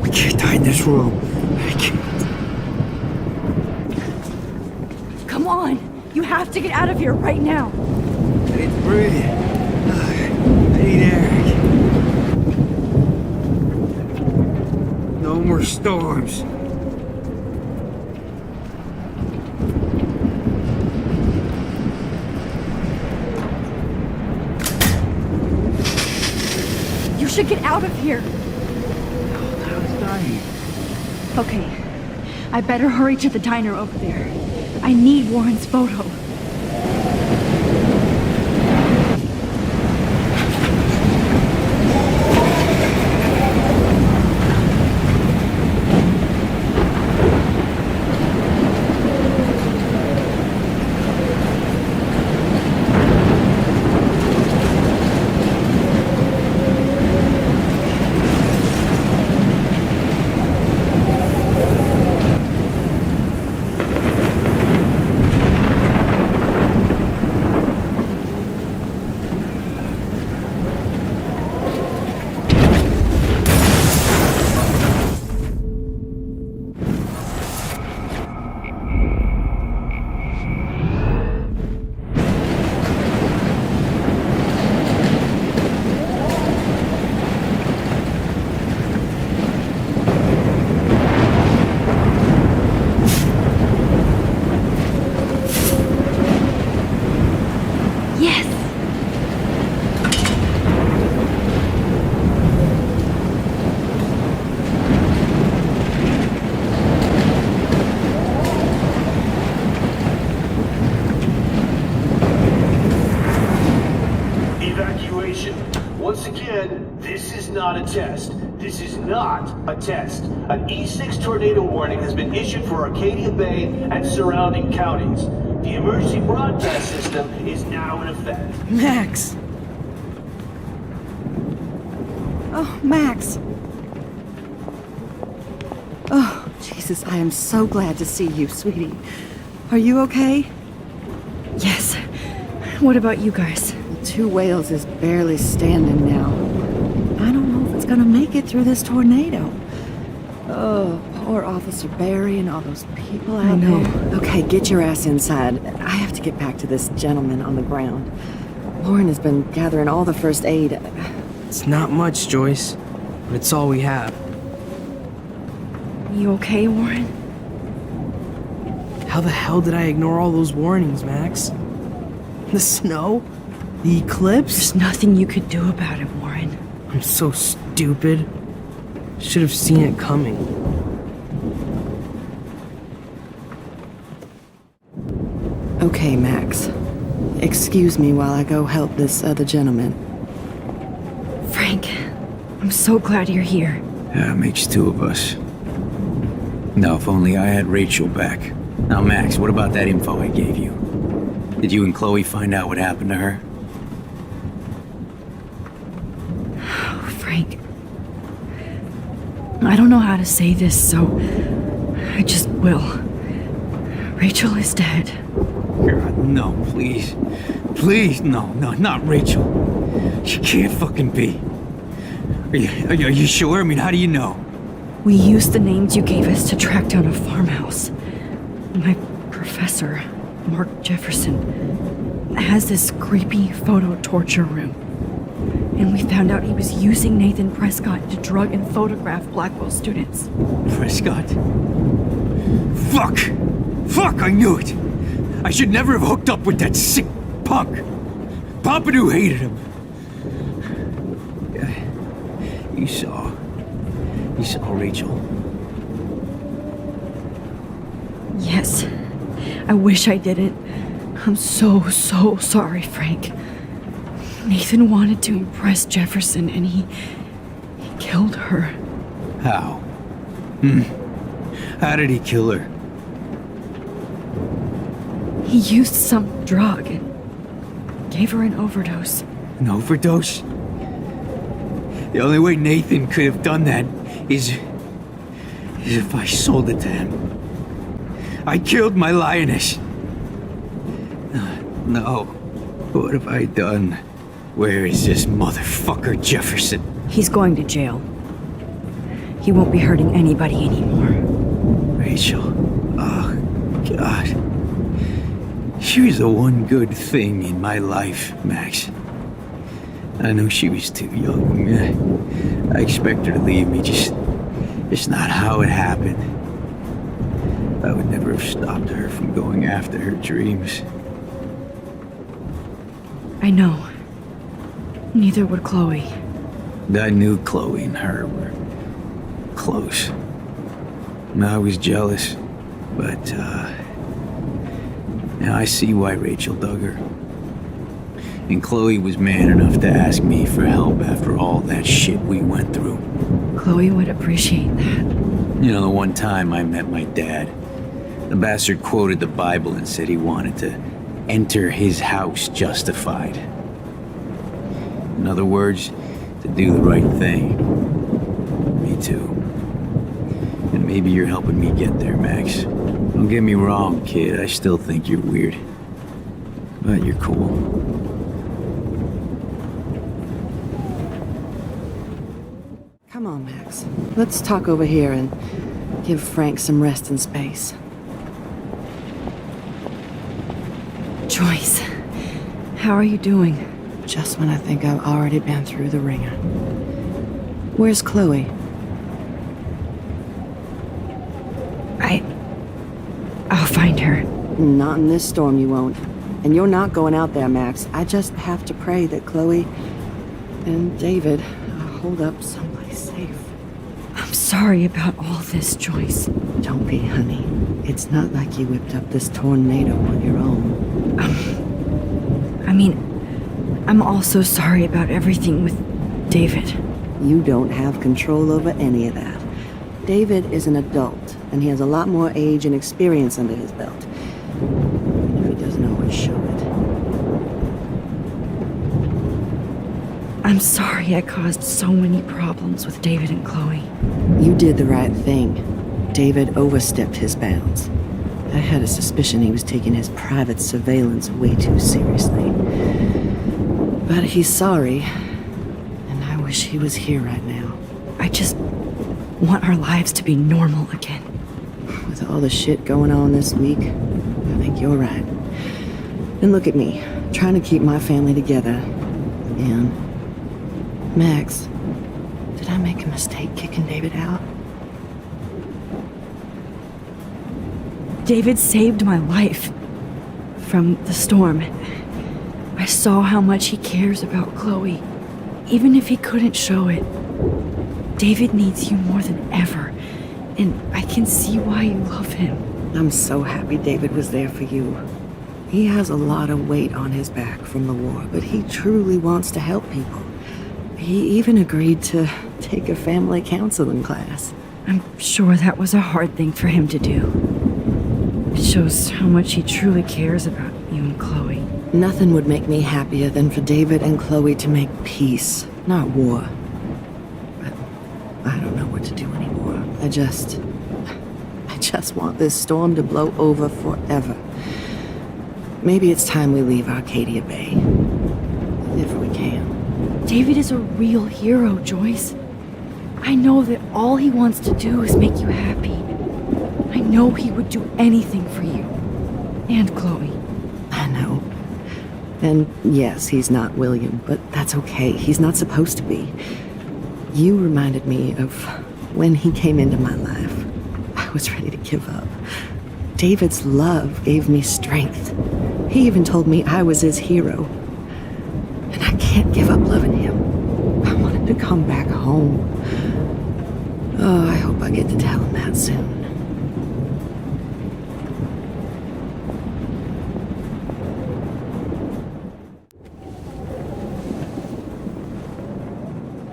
We can't die in this room. I can't. Come on! You have to get out of here right now! I need to breathe. I need air. No more storms. You should get out of here! I was dying. Okay, I better hurry to the diner over there. I need Warren's photo. gentlemen, this is not a test. This is not a test. An E6 tornado warning has been issued for Arcadia Bay and surrounding counties. The emergency broadcast system is now in effect. Max! Oh, Max! Oh, Jesus, I am so glad to see you, sweetie. Are you okay? Yes. What about you guys? The Two Whales is barely standing now. I don't know if it's gonna make it through this tornado. Oh, poor Officer Barry and all those people out know. there. Okay, get your ass inside. I have to get back to this gentleman on the ground. Lauren has been gathering all the first aid. It's not much, Joyce, but it's all we have. You okay, Warren? How the hell did I ignore all those warnings, Max? The snow? The eclipse? There's nothing you could do about it, Warren. I'm so stupid. Should have seen it coming. Okay, Max. Excuse me while I go help this other gentleman. Frank, I'm so glad you're here. Yeah, it makes two of us. No, if only I had Rachel back. Now, Max, what about that info I gave you? Did you and Chloe find out what happened to her? Oh, Frank. I don't know how to say this, so I just will. Rachel is dead. God, no, please. Please, no, not Rachel. She can't fucking be. Are you sure? I mean, how do you know? We used the names you gave us to track down a farmhouse. My professor, Mark Jefferson, has this creepy photo torture room. And we found out he was using Nathan Prescott to drug and photograph Blackwell students. Prescott? Fuck, I knew it! I should never have hooked up with that sick punk! Pompidou hated him! You saw Rachel? Yes. I wish I didn't. I'm so sorry, Frank. Nathan wanted to impress Jefferson, and he killed her. How? How did he kill her? He used some drug and gave her an overdose. An overdose? The only way Nathan could have done that is if I sold it to him. I killed my lioness. No. What have I done? Where is this motherfucker Jefferson? He's going to jail. He won't be hurting anybody anymore. Rachel. Oh, God. She was the one good thing in my life, Max. I know she was too young. I expect her to leave me, just not how it happened. I would never have stopped her from going after her dreams. I know. Neither would Chloe. I knew Chloe and her were close. And I was jealous, but now I see why Rachel dug her. And Chloe was man enough to ask me for help after all that shit we went through. Chloe would appreciate that. You know, the one time I met my dad, the bastard quoted the Bible and said he wanted to enter his house justified. In other words, to do the right thing. Me too. And maybe you're helping me get there, Max. Don't get me wrong, kid, I still think you're weird. But you're cool. Come on, Max. Let's talk over here and give Frank some rest and space. Joyce, how are you doing? Just when I think I've already been through the ringer. Where's Chloe? I'll find her. Not in this storm, you won't. And you're not going out there, Max. I just have to pray that Chloe and David hold up someplace safe. I'm sorry about all this, Joyce. Don't be, honey. It's not like you whipped up this tornado on your own. I'm also sorry about everything with David. You don't have control over any of that. David is an adult, and he has a lot more age and experience under his belt. Even if he doesn't always show it. I'm sorry I caused so many problems with David and Chloe. You did the right thing. David overstepped his bounds. I had a suspicion he was taking his private surveillance way too seriously. But he's sorry, and I wish he was here right now. I just want our lives to be normal again. With all the shit going on this week, I think you're right. And look at me, trying to keep my family together. And Max, did I make a mistake kicking David out? David saved my life from the storm. I saw how much he cares about Chloe, even if he couldn't show it. David needs you more than ever, and I can see why you love him. I'm so happy David was there for you. He has a lot of weight on his back from the war, but he truly wants to help people. He even agreed to take a family counseling class. I'm sure that was a hard thing for him to do. It shows how much he truly cares about you and Chloe. Nothing would make me happier than for David and Chloe to make peace, not war. But I don't know what to do anymore. I just want this storm to blow over forever. Maybe it's time we leave Arcadia Bay. If we can. David is a real hero, Joyce. I know that all he wants to do is make you happy. I know he would do anything for you. And Chloe. I know. And yes, he's not William, but that's okay. He's not supposed to be. You reminded me of when he came into my life. I was ready to give up. David's love gave me strength. He even told me I was his hero. And I can't give up loving him. I want him to come back home. Oh, I hope I get to tell him that soon.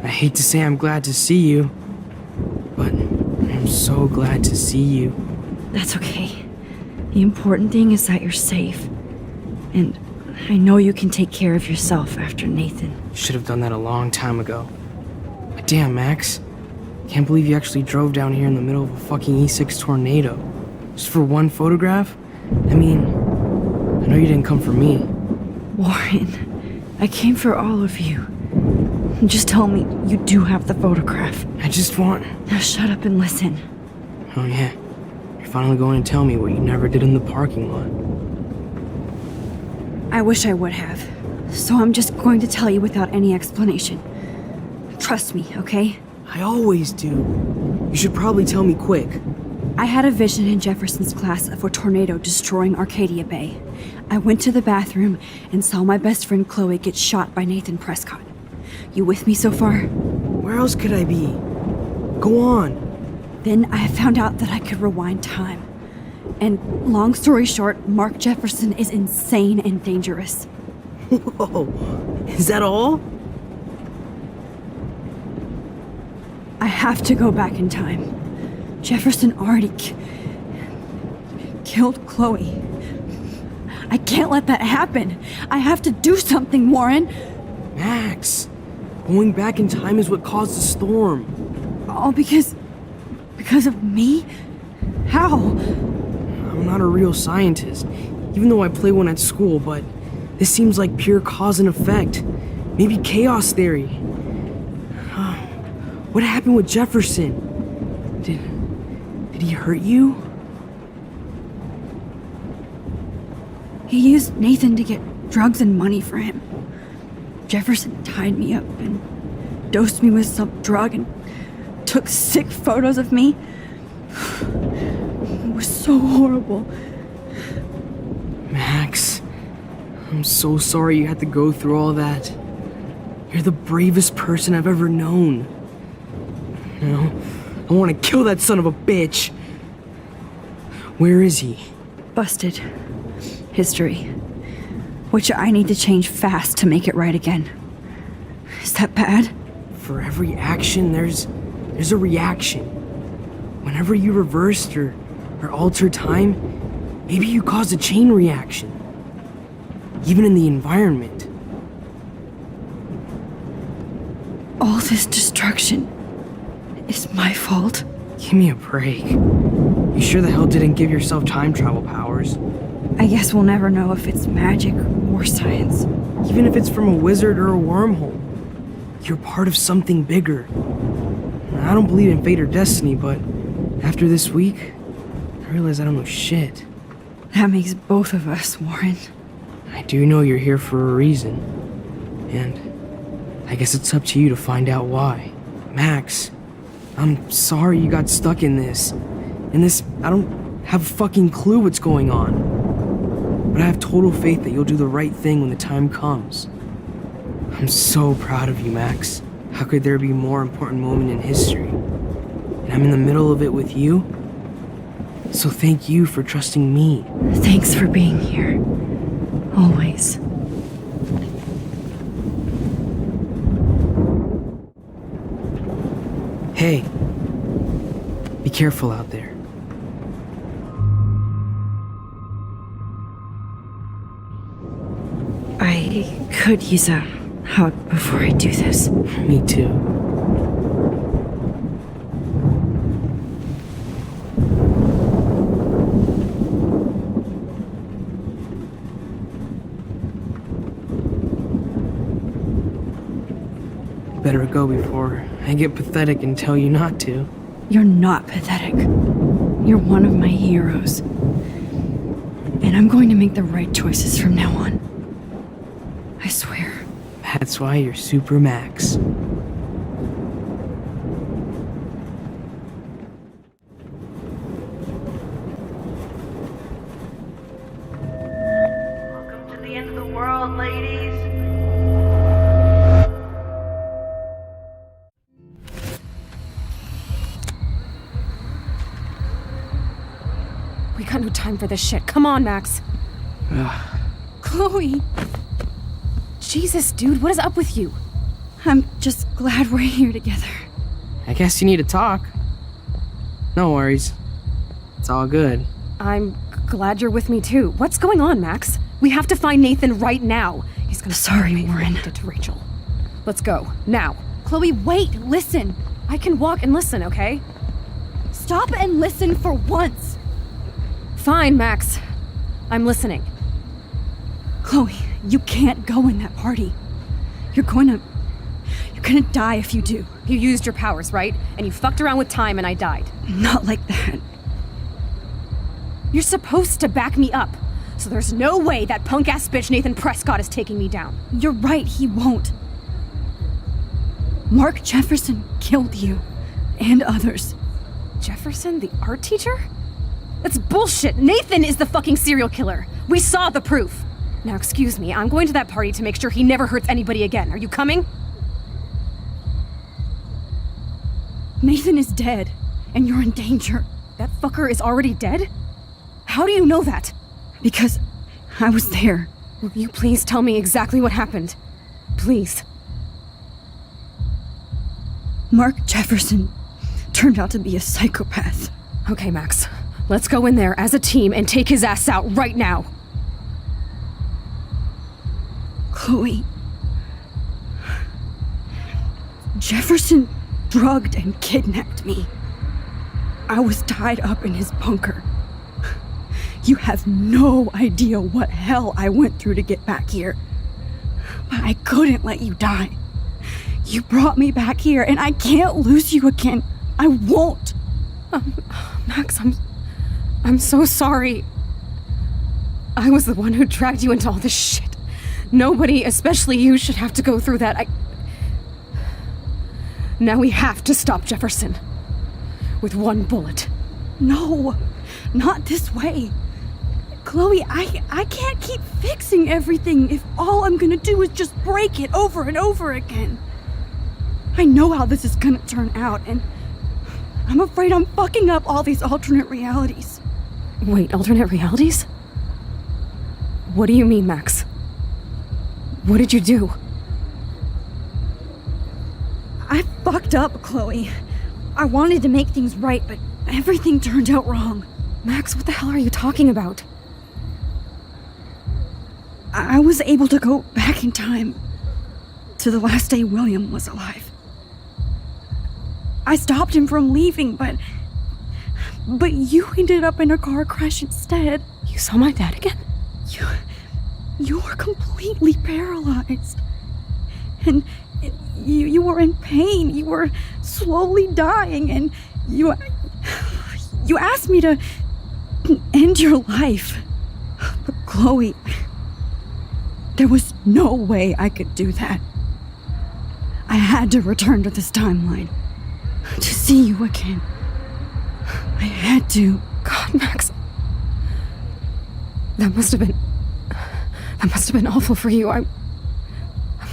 I hate to say I'm glad to see you, but I'm so glad to see you. That's okay. The important thing is that you're safe. And I know you can take care of yourself after Nathan. Should have done that a long time ago. But damn, Max. Can't believe you actually drove down here in the middle of a fucking E6 tornado. Just for one photograph? I mean, I know you didn't come for me. Warren, I came for all of you. Just tell me you do have the photograph. I just want... Now shut up and listen. Oh yeah. You're finally going to tell me what you never did in the parking lot. I wish I would have. So I'm just going to tell you without any explanation. Trust me, okay? I always do. You should probably tell me quick. I had a vision in Jefferson's class of a tornado destroying Arcadia Bay. I went to the bathroom and saw my best friend Chloe get shot by Nathan Prescott. You with me so far? Where else could I be? Go on. Then I found out that I could rewind time. And long story short, Mark Jefferson is insane and dangerous. Whoa, is that all? I have to go back in time. Jefferson already killed Chloe. I can't let that happen. I have to do something, Warren. Max, going back in time is what caused the storm. All because of me? How? I'm not a real scientist, even though I play one at school, but this seems like pure cause and effect. Maybe chaos theory. What happened with Jefferson? Did he hurt you? He used Nathan to get drugs and money for him. Jefferson tied me up and dosed me with some drug and took sick photos of me. It was so horrible. Max, I'm so sorry you had to go through all that. You're the bravest person I've ever known. You know, I want to kill that son of a bitch. Where is he? Busted. History. Which I need to change fast to make it right again. Is that bad? For every action, there's a reaction. Whenever you reversed or altered time, maybe you caused a chain reaction. Even in the environment. All this destruction is my fault? Give me a break. You sure the hell didn't give yourself time travel powers? I guess we'll never know if it's magic or science. Even if it's from a wizard or a wormhole, you're part of something bigger. I don't believe in fate or destiny, but after this week, I realize I don't know shit. That makes both of us, Warren. I do know you're here for a reason. And I guess it's up to you to find out why. Max, I'm sorry you got stuck in this. I don't have a fucking clue what's going on. But I have total faith that you'll do the right thing when the time comes. I'm so proud of you, Max. How could there be a more important moment in history? And I'm in the middle of it with you. So thank you for trusting me. Thanks for being here. Always. Hey, be careful out there. I could use a hug before I do this. Me too. Better go before I get pathetic and tell you not to. You're not pathetic. You're one of my heroes. And I'm going to make the right choices from now on. I swear. That's why you're Super Max. Welcome to the end of the world, ladies. We got no time for this shit. Come on, Max. Chloe! Jesus, dude, what is up with you? I'm just glad we're here together. I guess you need to talk. No worries. It's all good. I'm glad you're with me too. What's going on, Max? We have to find Nathan right now. He's gonna Sorry, Warren. It to Rachel. Let's go now. Chloe, wait! Listen. I can walk and listen, okay? Stop and listen for once. Fine, Max. I'm listening. Chloe, you can't go in that party. You're gonna die if you do. You used your powers, right? And you fucked around with time and I died. Not like that. You're supposed to back me up. So there's no way that punk-ass bitch Nathan Prescott is taking me down. You're right, he won't. Mark Jefferson killed you. And others. Jefferson, the art teacher? That's bullshit! Nathan is the fucking serial killer! We saw the proof! Now excuse me, I'm going to that party to make sure he never hurts anybody again. Are you coming? Nathan is dead, and you're in danger. That fucker is already dead? How do you know that? Because I was there. Will you please tell me exactly what happened? Please. Mark Jefferson turned out to be a psychopath. Okay, Max. Let's go in there as a team and take his ass out right now. Chloe. Jefferson drugged and kidnapped me. I was tied up in his bunker. You have no idea what hell I went through to get back here. But I couldn't let you die. You brought me back here, and I can't lose you again. I won't. Max, I'm so sorry. I was the one who dragged you into all this shit. Nobody, especially you, should have to go through that. Now we have to stop Jefferson. With one bullet. No, not this way. Chloe, I can't keep fixing everything if all I'm gonna do is just break it over and over again. I know how this is gonna turn out, and I'm afraid I'm fucking up all these alternate realities. Wait, alternate realities? What do you mean, Max? What did you do? I fucked up, Chloe. I wanted to make things right, but everything turned out wrong. Max, what the hell are you talking about? I was able to go back in time to the last day William was alive. I stopped him from leaving, but you ended up in a car crash instead. You saw my dad again? You were completely paralyzed. And you were in pain. You were slowly dying, and you asked me to end your life. But Chloe, there was no way I could do that. I had to return to this timeline to see you again. I had to. God, Max. That must have been awful for you. I'm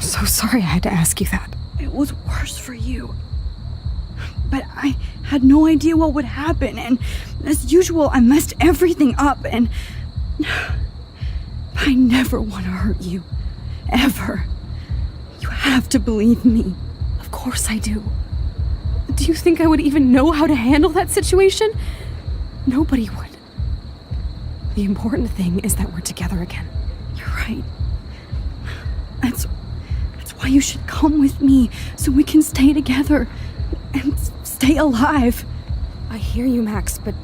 so sorry I had to ask you that. It was worse for you. But I had no idea what would happen, and as usual, I messed everything up, and I never want to hurt you. Ever. You have to believe me. Of course I do. Do you think I would even know how to handle that situation? Nobody would. The important thing is that we're together again. You're right. That's why you should come with me, so we can stay together and stay alive. I hear you, Max, but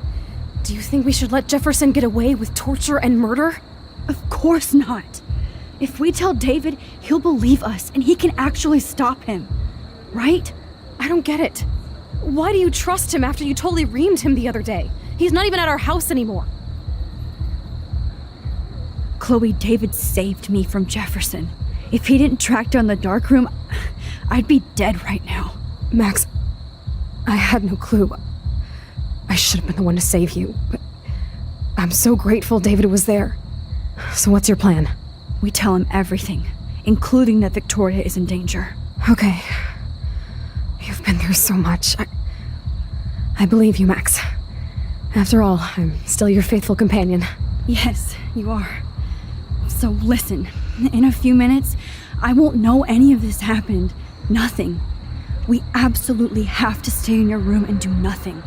do you think we should let Jefferson get away with torture and murder? Of course not. If we tell David, he'll believe us and he can actually stop him. Right? I don't get it. Why do you trust him after you totally reamed him the other day? He's not even at our house anymore. Chloe, David saved me from Jefferson. If he didn't track down the dark room, I'd be dead right now. Max, I had no clue. I should have been the one to save you, but I'm so grateful David was there. So what's your plan? We tell him everything, including that Victoria is in danger. Okay. You've been through so much. I believe you, Max. After all, I'm still your faithful companion. Yes, you are. So listen, in a few minutes, I won't know any of this happened. Nothing. We absolutely have to stay in your room and do nothing.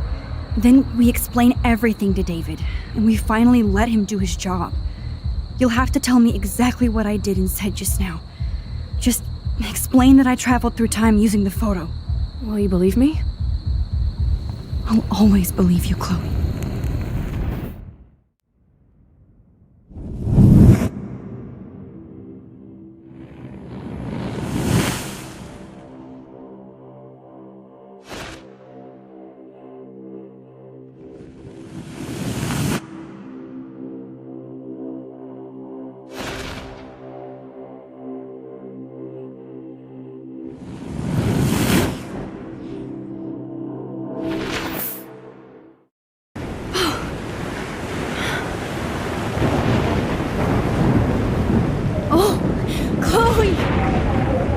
Then we explain everything to David, and we finally let him do his job. You'll have to tell me exactly what I did and said just now. Just explain that I traveled through time using the photo. Will you believe me? I'll always believe you, Chloe.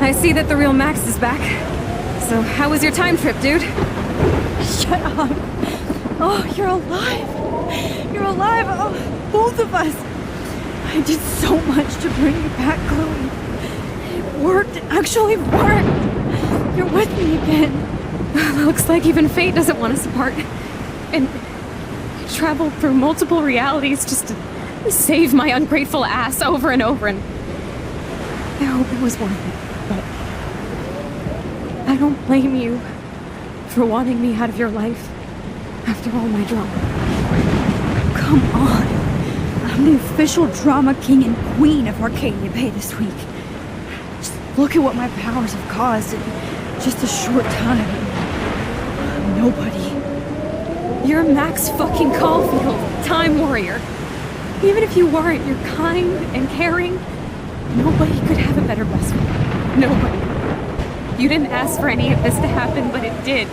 I see that the real Max is back. So how was your time trip, dude? Shut up. Oh, you're alive. You're alive. Oh, both of us. I did so much to bring you back, Chloe. It worked. It actually worked. You're with me again. Looks like even fate doesn't want us apart. And I traveled through multiple realities just to save my ungrateful ass over and over, and I hope it was worth it. But I don't blame you for wanting me out of your life after all my drama. Come on. I'm the official drama king and queen of Arcadia Bay this week. Just look at what my powers have caused in just a short time. I'm nobody. You're Max fucking Caulfield, Time Warrior. Even if you weren't, you're kind and caring. Nobody could have a better best friend. Nobody. You didn't ask for any of this to happen, but it did.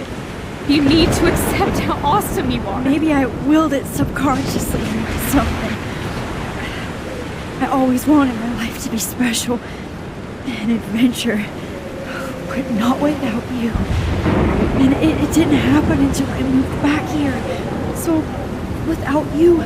You need to accept how awesome you are. Maybe I willed it subconsciously or something. I always wanted my life to be special. An adventure. But not without you. And it didn't happen until I moved back here. So, without you,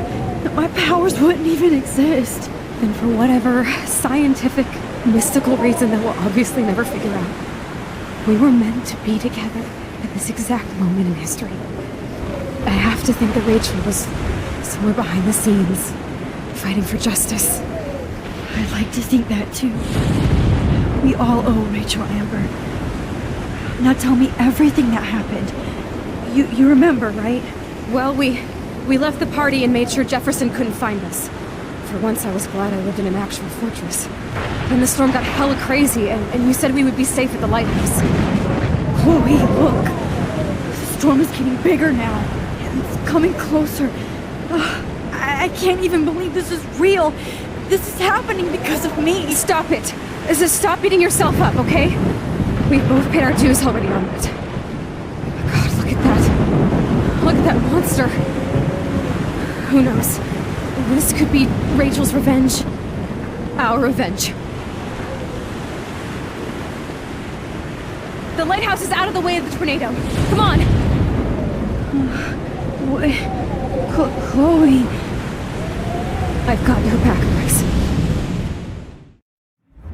my powers wouldn't even exist. And for whatever scientific, mystical reason that we'll obviously never figure out, We were meant to be together at this exact moment in history. I have to think that Rachel was somewhere behind the scenes, fighting for justice. I'd like to think that too. We all owe Rachel Amber. Now tell me everything that happened. You remember, right? Well, we left the party and made sure Jefferson couldn't find us. For once, I was glad I lived in an actual fortress. Then the storm got hella crazy, and you said we would be safe at the lighthouse. Chloe, look! The storm is getting bigger now. It's coming closer. I can't even believe this is real. This is happening because of me. Stop it! Stop beating yourself up, okay? We've both paid our dues already on it. God, look at that. Look at that monster. Who knows? This could be Rachel's revenge. Our revenge. The lighthouse is out of the way of the tornado. Come on! Chloe... I've got your back, Max.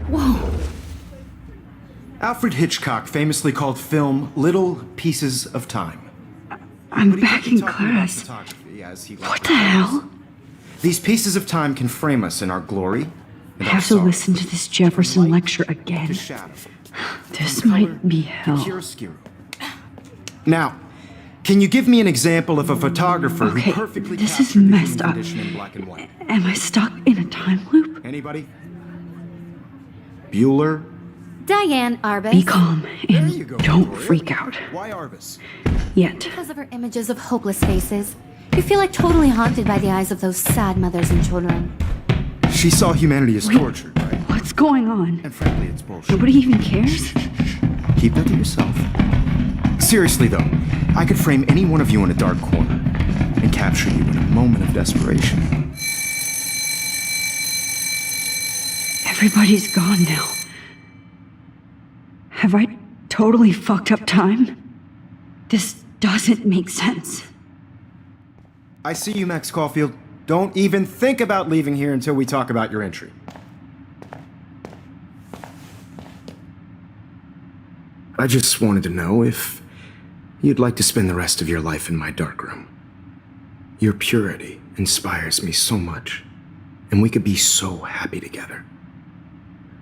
Whoa! Alfred Hitchcock famously called film little pieces of time. I'm back in class. What the hell? These pieces of time can frame us in our glory. I have to listen to this Jefferson lecture again. This might be hell. Now, can you give me an example of a photographer who perfectly this is captured the messed human up. condition in black and white? Am I stuck in a time loop? Anybody? Bueller? Diane Arbus. Be calm and don't freak out. Why Arbus? Yet. Because of her images of hopeless faces. You feel like totally haunted by the eyes of those sad mothers and children. She saw humanity as tortured, right? What's going on? And frankly, it's bullshit. Nobody even cares? Keep that to yourself. Seriously, though, I could frame any one of you in a dark corner and capture you in a moment of desperation. Everybody's gone now. Have I totally fucked up time? This doesn't make sense. I see you, Max Caulfield. Don't even think about leaving here until we talk about your entry. I just wanted to know if you'd like to spend the rest of your life in my darkroom. Your purity inspires me so much, and we could be so happy together.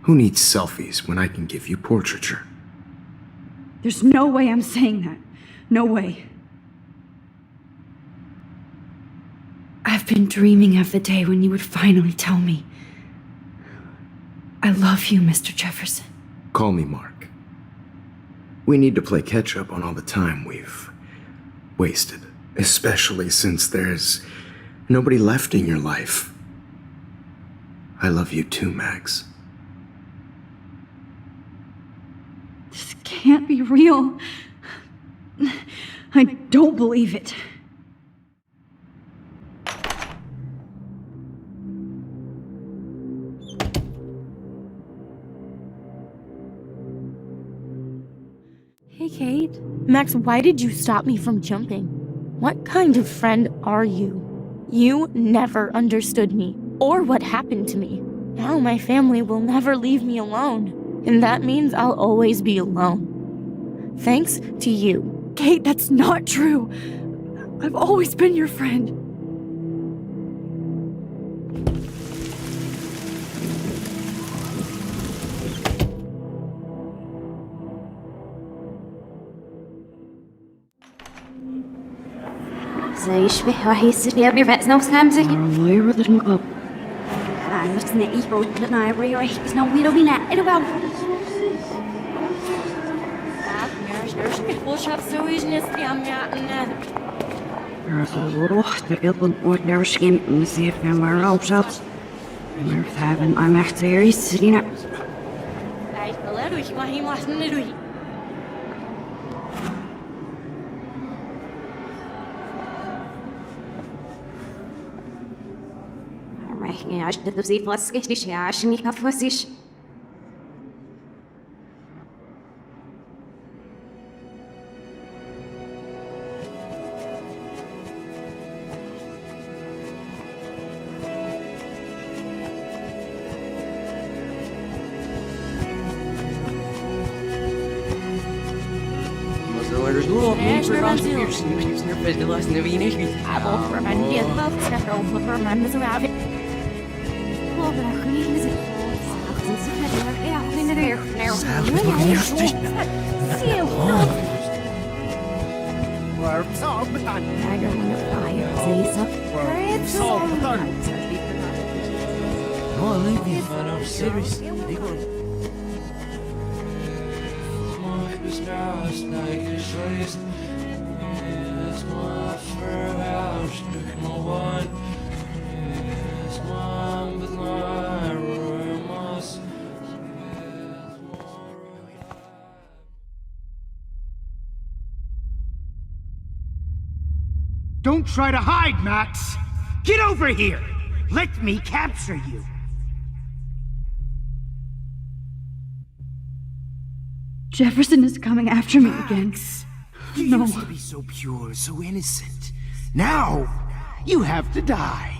Who needs selfies when I can give you portraiture? There's no way I'm saying that. No way. I've been dreaming of the day when you would finally tell me. I love you, Mr. Jefferson. Call me Mark. We need to play catch up on all the time we've wasted, especially since there's nobody left in your life. I love you too, Max. This can't be real. I don't believe it. Hey, Kate. Max, why did you stop me from jumping? What kind of friend are you? You never understood me, or what happened to me. Now my family will never leave me alone, and that means I'll always be alone. Thanks to you. Kate, that's not true. I've always been your friend. زي يشبه وهي السرية بيرفع نفس خامسة. والله رضيت مقلب. أنا مش ناقي بروت لنا ريوي بس نويرو بينا إلو باو. Rocht de ilpen wordt naar schim en zeer van waar op zat. Maar we hebben aan echt serie Serena. Ja, als je dat ziet, was het niet ja, als je niet af was is. Don't try to hide, Max! Get over here! Let me capture you! Jefferson is coming after me again. You used to be so pure, so innocent. Now, you have to die.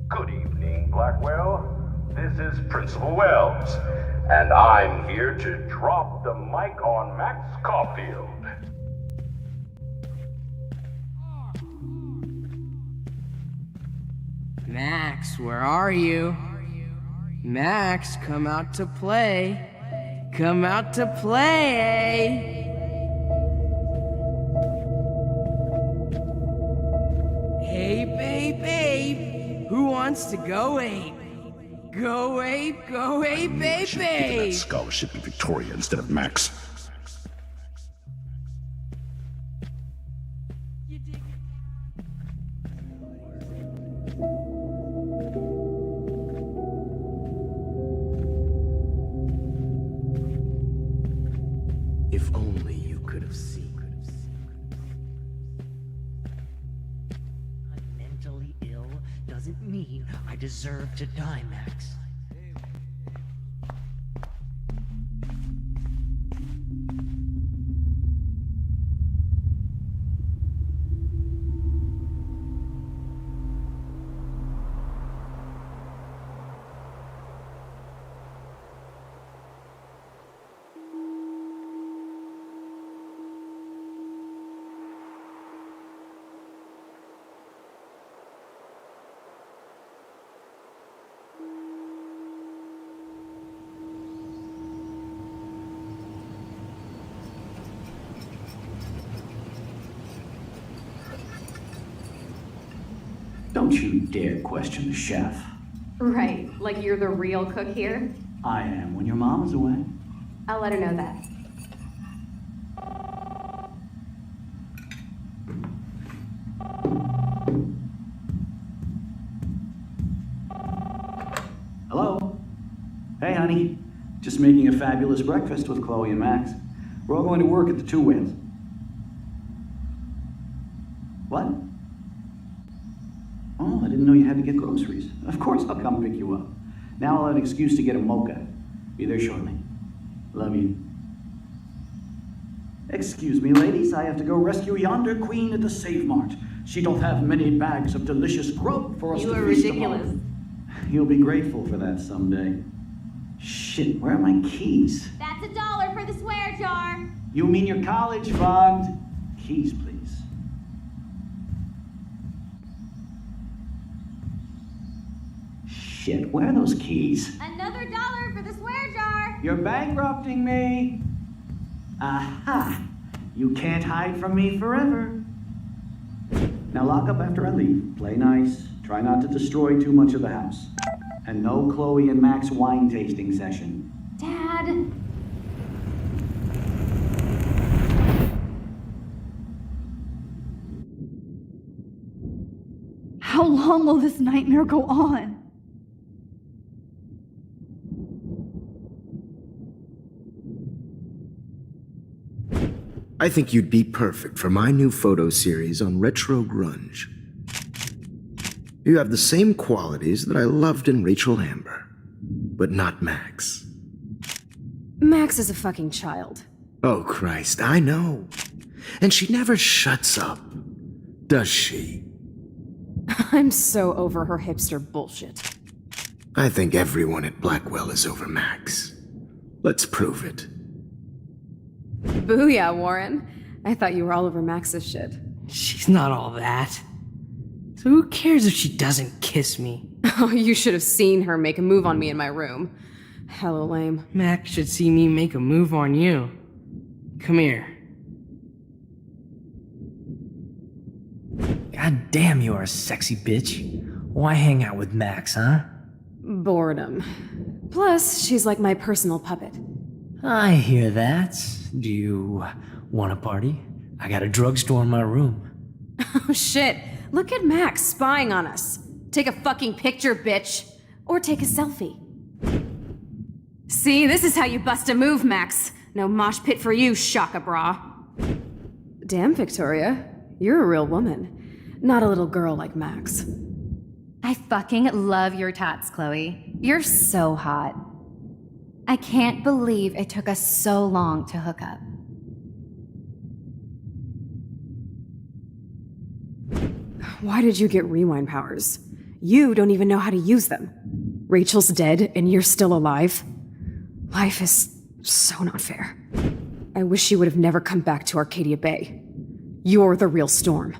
Good evening, Blackwell. This is Principal Wells, and I'm here to drop the mic on Max Caulfield. Max, where are you? Max, come out to play. Come out to play. Hey, babe, babe. Who wants to go ape? Go ape, babe, Should have given babe. that scholarship in Victoria instead of Max. If only you could have seen. I'm mentally ill doesn't mean I deserve to die, Max. Don't you dare question the chef. Right, like you're the real cook here? I am when your mom is away. I'll let her know that. Hello? Hey, honey. Just making a fabulous breakfast with Chloe and Max. We're all going to work at the Two Whales. What? Oh, I didn't know you had to get groceries. Of course I'll come pick you up. Now I'll have an excuse to get a mocha. Be there shortly. Love you. Excuse me, ladies. I have to go rescue yonder queen at the Save Mart. She doth have many bags of delicious grub for us to feast upon. You'll be grateful for that someday. Shit, where are my keys? That's $1 for the swear jar. You mean your college fund? Keys, please. Shit, where are those keys? Another $1 for the swear jar. You're bankrupting me. Aha! You can't hide from me forever. Now lock up after I leave. Play nice. Try not to destroy too much of the house. And no Chloe and Max wine tasting session. Dad. How long will this nightmare go on? I think you'd be perfect for my new photo series on retro grunge. You have the same qualities that I loved in Rachel Amber, but not Max. Max is a fucking child. Oh, Christ, I know. And she never shuts up. Does she? I'm so over her hipster bullshit. I think everyone at Blackwell is over Max. Let's prove it. Booyah, Warren. I thought you were all over Max's shit. She's not all that. So who cares if she doesn't kiss me? Oh, you should have seen her make a move on me in my room. Hella lame. Max should see me make a move on you. Come here. God damn, you are a sexy bitch. Why hang out with Max, huh? Boredom. Plus, she's like my personal puppet. I hear that. Do you want a party? I got a drugstore in my room. Oh shit, look at Max spying on us. Take a fucking picture, bitch. Or take a selfie. See, this is how you bust a move, Max. No mosh pit for you, Shaka Bra. Damn, Victoria. You're a real woman. Not a little girl like Max. I fucking love your tats, Chloe. You're so hot. I can't believe it took us so long to hook up. Why did you get rewind powers? You don't even know how to use them. Rachel's dead and you're still alive. Life is so not fair. I wish you would have never come back to Arcadia Bay. You're the real Storm.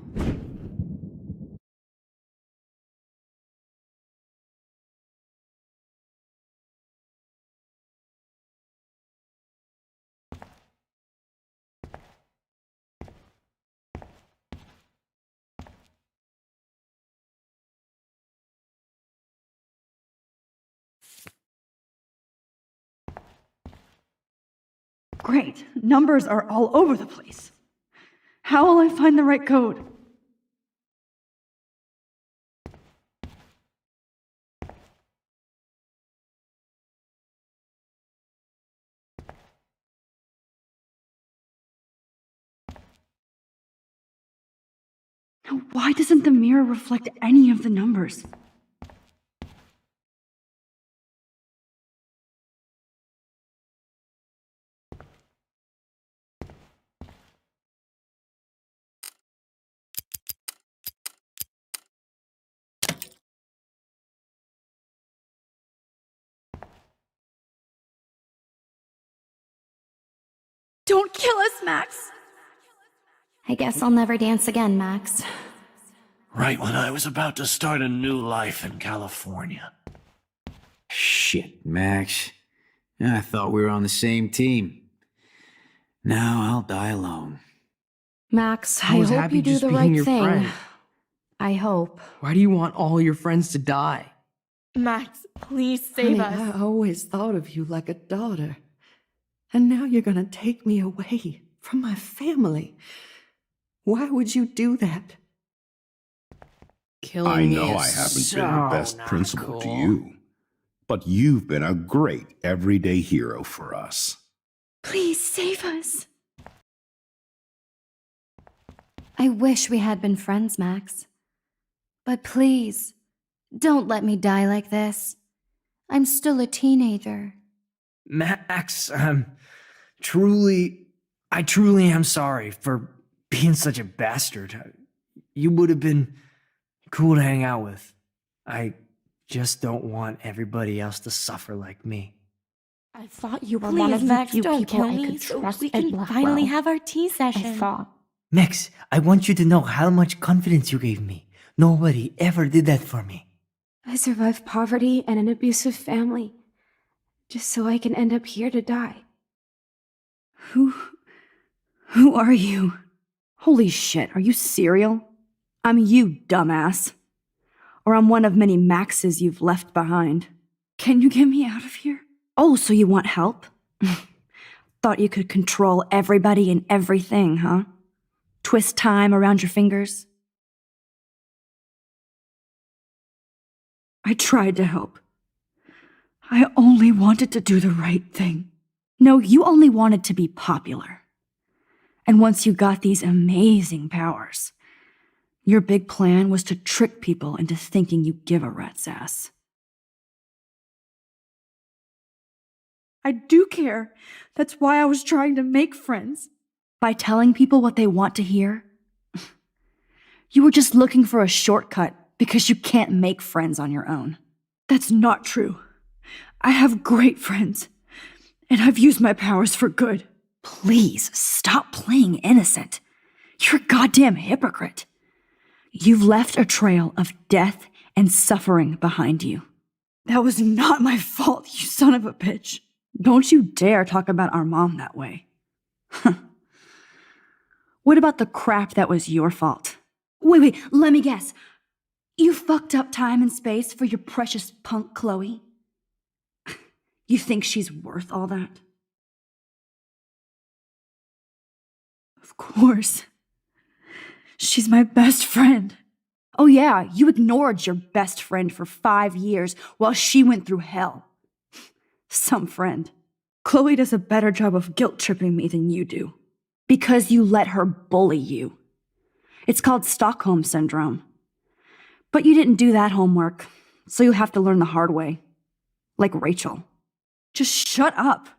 Great. Numbers are all over the place. How will I find the right code? Now, why doesn't the mirror reflect any of the numbers? Don't kill us, Max! I guess I'll never dance again, Max. Right when I was about to start a new life in California. Shit, Max. I thought we were on the same team. Now I'll die alone. Max, I I was hope happy you do just the being right your thing. friend. I hope. Why do you want all your friends to die? Max, please save Honey, us. I always thought of you like a daughter. And now you're gonna take me away from my family. Why would you do that? Killing I me know I is haven't so been the best not principal to cool. you, but you've been a great everyday hero for us. Please save us. I wish we had been friends, Max. But please, don't let me die like this. I'm still a teenager. Max, I truly am sorry for being such a bastard. You would have been cool to hang out with. I just don't want everybody else to suffer like me. I thought you were Please, one of the Max, few don't people kill I me could so trust we at can Blackwell. finally have our tea session. I thought. Max, I want you to know how much confidence you gave me. Nobody ever did that for me. I survived poverty and an abusive family. Just so I can end up here to die. Who are you? Holy shit, are you serial? I'm you, dumbass. Or I'm one of many Maxes you've left behind. Can you get me out of here? Oh, so you want help? Thought you could control everybody and everything, huh? Twist time around your fingers? I tried to help. I only wanted to do the right thing. No, you only wanted to be popular. And once you got these amazing powers, your big plan was to trick people into thinking you give a rat's ass. I do care. That's why I was trying to make friends. By telling people what they want to hear? You were just looking for a shortcut because you can't make friends on your own. That's not true. I have great friends, and I've used my powers for good. Please stop playing innocent. You're a goddamn hypocrite. You've left a trail of death and suffering behind you. That was not my fault, you son of a bitch. Don't you dare talk about our mom that way. What about the crap that was your fault? Wait, let me guess. You fucked up time and space for your precious punk Chloe? You think she's worth all that? Of course. She's my best friend. Oh yeah, you ignored your best friend for 5 years while she went through hell. Some friend. Chloe does a better job of guilt-tripping me than you do. Because you let her bully you. It's called Stockholm Syndrome. But you didn't do that homework, so you'll have to learn the hard way. Like Rachel. Just shut up.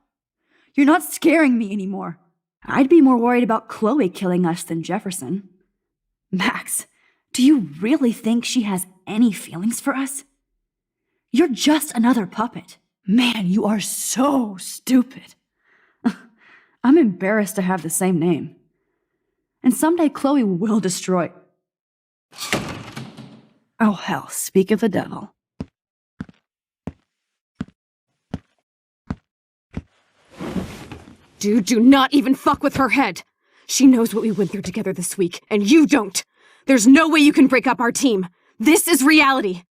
You're not scaring me anymore. I'd be more worried about Chloe killing us than Jefferson. Max, do you really think she has any feelings for us? You're just another puppet. Man, you are so stupid. I'm embarrassed to have the same name. And someday Chloe will destroy... Oh hell, speak of the devil. Dude, do not even fuck with her head. She knows what we went through together this week, and you don't. There's no way you can break up our team. This is reality.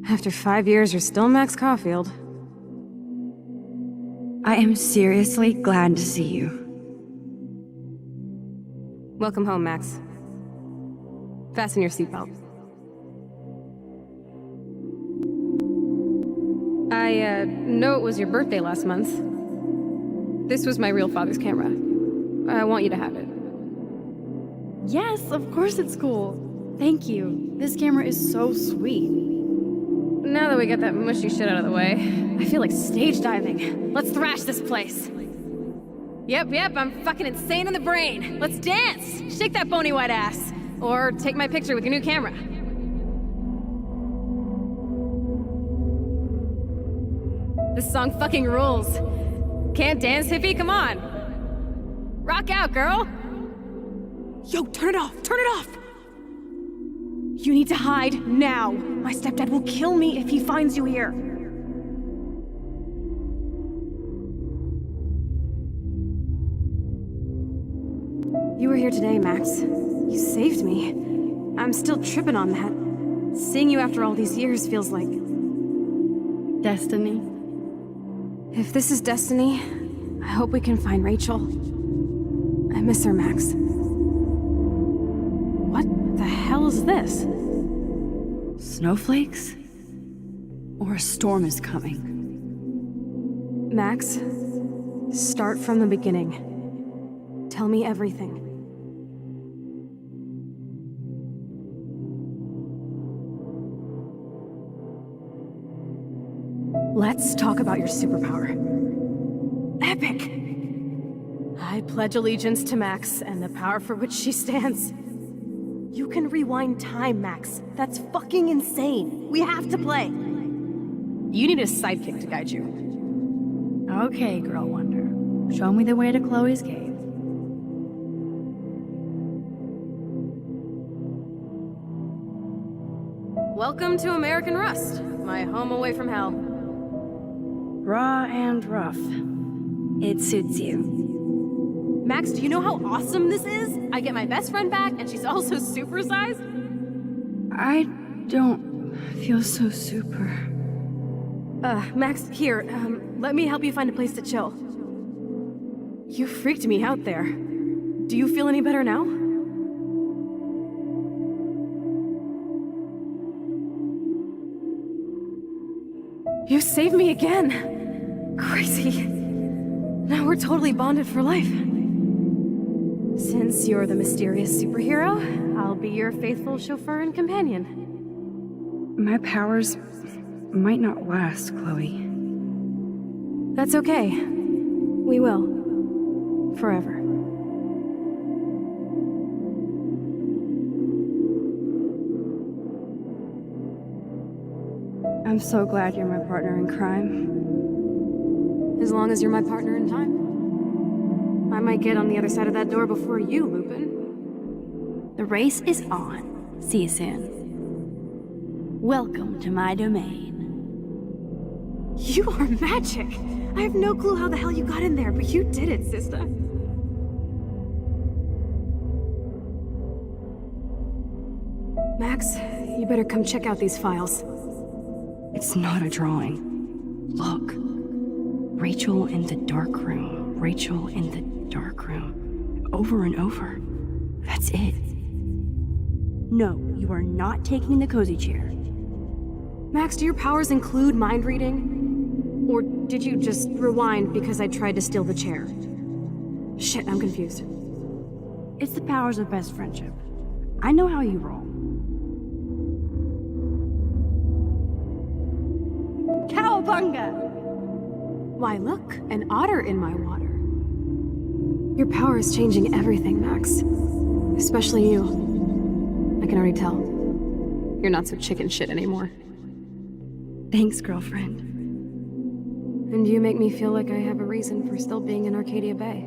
After 5 years, you're still Max Caulfield. I am seriously glad to see you. Welcome home, Max. Fasten your seatbelt. I know it was your birthday last month. This was my real father's camera. I want you to have it. Yes, of course it's cool. Thank you. This camera is so sweet. Now that we got that mushy shit out of the way, I feel like stage diving. Let's thrash this place. Yep, I'm fucking insane in the brain. Let's dance! Shake that bony white ass. Or take my picture with your new camera. This song fucking rules. Can't dance, hippie? Come on. Rock out, girl! Yo, turn it off! Turn it off! You need to hide now. My stepdad will kill me if he finds you here. You were here today, Max. You saved me. I'm still tripping on that. Seeing you after all these years feels like... destiny. If this is destiny, I hope we can find Rachel. I miss her, Max. What the hell is this? Snowflakes? Or a storm is coming? Max, start from the beginning. Tell me everything. Let's talk about your superpower. Epic! I pledge allegiance to Max and the power for which she stands. You can rewind time, Max. That's fucking insane. We have to play. You need a sidekick to guide you. Okay, Girl Wonder. Show me the way to Chloe's cave. Welcome to American Rust, my home away from hell. Raw and rough. It suits you. Max, do you know how awesome this is? I get my best friend back, and she's also supersized. I don't feel so super. Max, here, let me help you find a place to chill. You freaked me out there. Do you feel any better now? You saved me again. Crazy. Now we're totally bonded for life. Since you're the mysterious superhero, I'll be your faithful chauffeur and companion. My powers might not last, Chloe. That's okay. We will. Forever. I'm so glad you're my partner in crime. As long as you're my partner in time. I might get on the other side of that door before you, Lupin. The race is on. See you soon. Welcome to my domain. You are magic! I have no clue how the hell you got in there, but you did it, sister. Max, you better come check out these files. It's not a drawing. Look. Rachel in the dark room. Rachel in the dark room. Over and over. That's it. No, you are not taking the cozy chair. Max, do your powers include mind reading? Or did you just rewind because I tried to steal the chair? Shit, I'm confused. It's the powers of best friendship. I know how you roll. Cowabunga! Why, look, an otter in my water. Your power is changing everything, Max. Especially you. I can already tell. You're not so chicken shit anymore. Thanks, girlfriend. And you make me feel like I have a reason for still being in Arcadia Bay.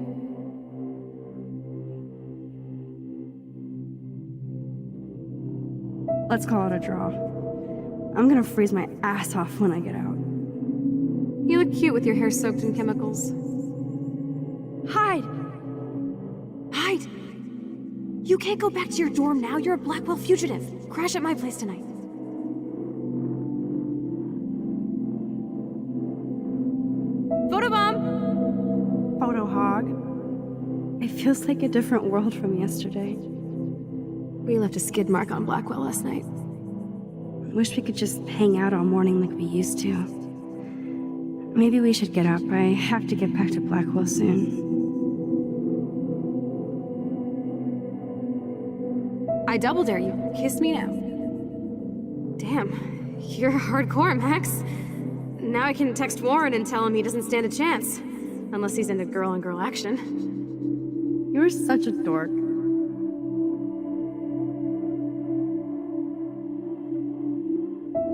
Let's call it a draw. I'm gonna freeze my ass off when I get out. You look cute with your hair soaked in chemicals. Hide! Hide! You can't go back to your dorm now. You're a Blackwell fugitive. Crash at my place tonight. Photobomb! Photo hog. It feels like a different world from yesterday. We left a skid mark on Blackwell last night. Wish we could just hang out all morning like we used to. Maybe we should get up. I have to get back to Blackwell soon. I double dare you. Kiss me now. Damn, you're hardcore, Max. Now I can text Warren and tell him he doesn't stand a chance. Unless he's into girl-on-girl action. You're such a dork.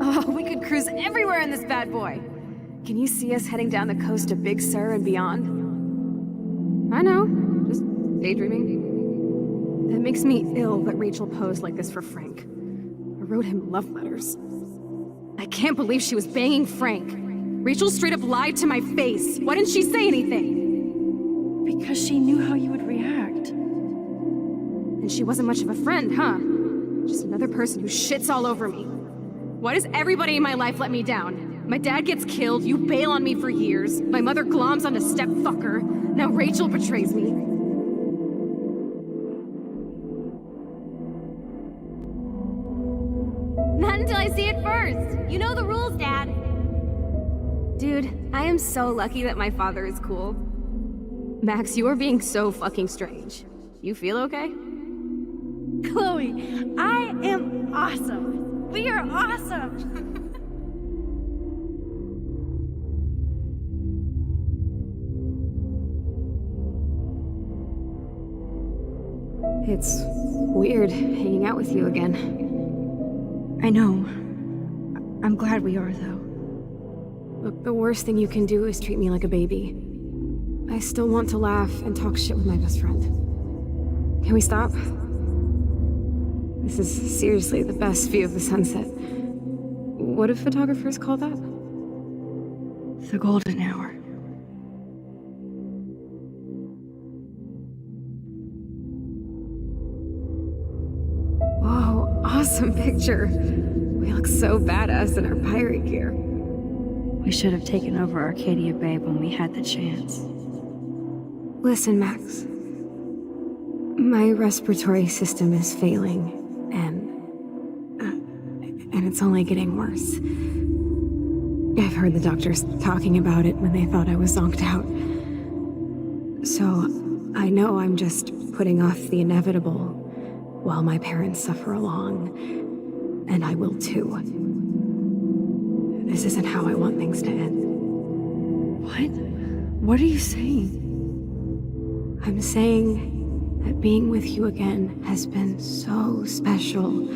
Oh, we could cruise everywhere in this bad boy. Can you see us heading down the coast to Big Sur and beyond? I know, just daydreaming. It makes me ill that Rachel posed like this for Frank. I wrote him love letters. I can't believe she was banging Frank. Rachel straight up lied to my face. Why didn't she say anything? Because she knew how you would react. And she wasn't much of a friend, huh? Just another person who shits all over me. Why does everybody in my life let me down? My dad gets killed, you bail on me for years, my mother gloms onto stepfucker, now Rachel betrays me. Not until I see it first. You know the rules, Dad. Dude, I am so lucky that my father is cool. Max, you are being so fucking strange. You feel okay? Chloe, I am awesome. We are awesome. It's weird hanging out with you again. I know. I'm glad we are, though. Look, the worst thing you can do is treat me like a baby. I still want to laugh and talk shit with my best friend. Can we stop? This is seriously the best view of the sunset. What do photographers call that? The golden hour. Whoa, awesome picture. We look so badass in our pirate gear. We should have taken over Arcadia Bay when we had the chance. Listen, Max. My respiratory system is failing, and it's only getting worse. I've heard the doctors talking about it when they thought I was zonked out. So, I know I'm just putting off the inevitable while my parents suffer along, and I will too. This isn't how I want things to end. What? What are you saying? I'm saying that being with you again has been so special.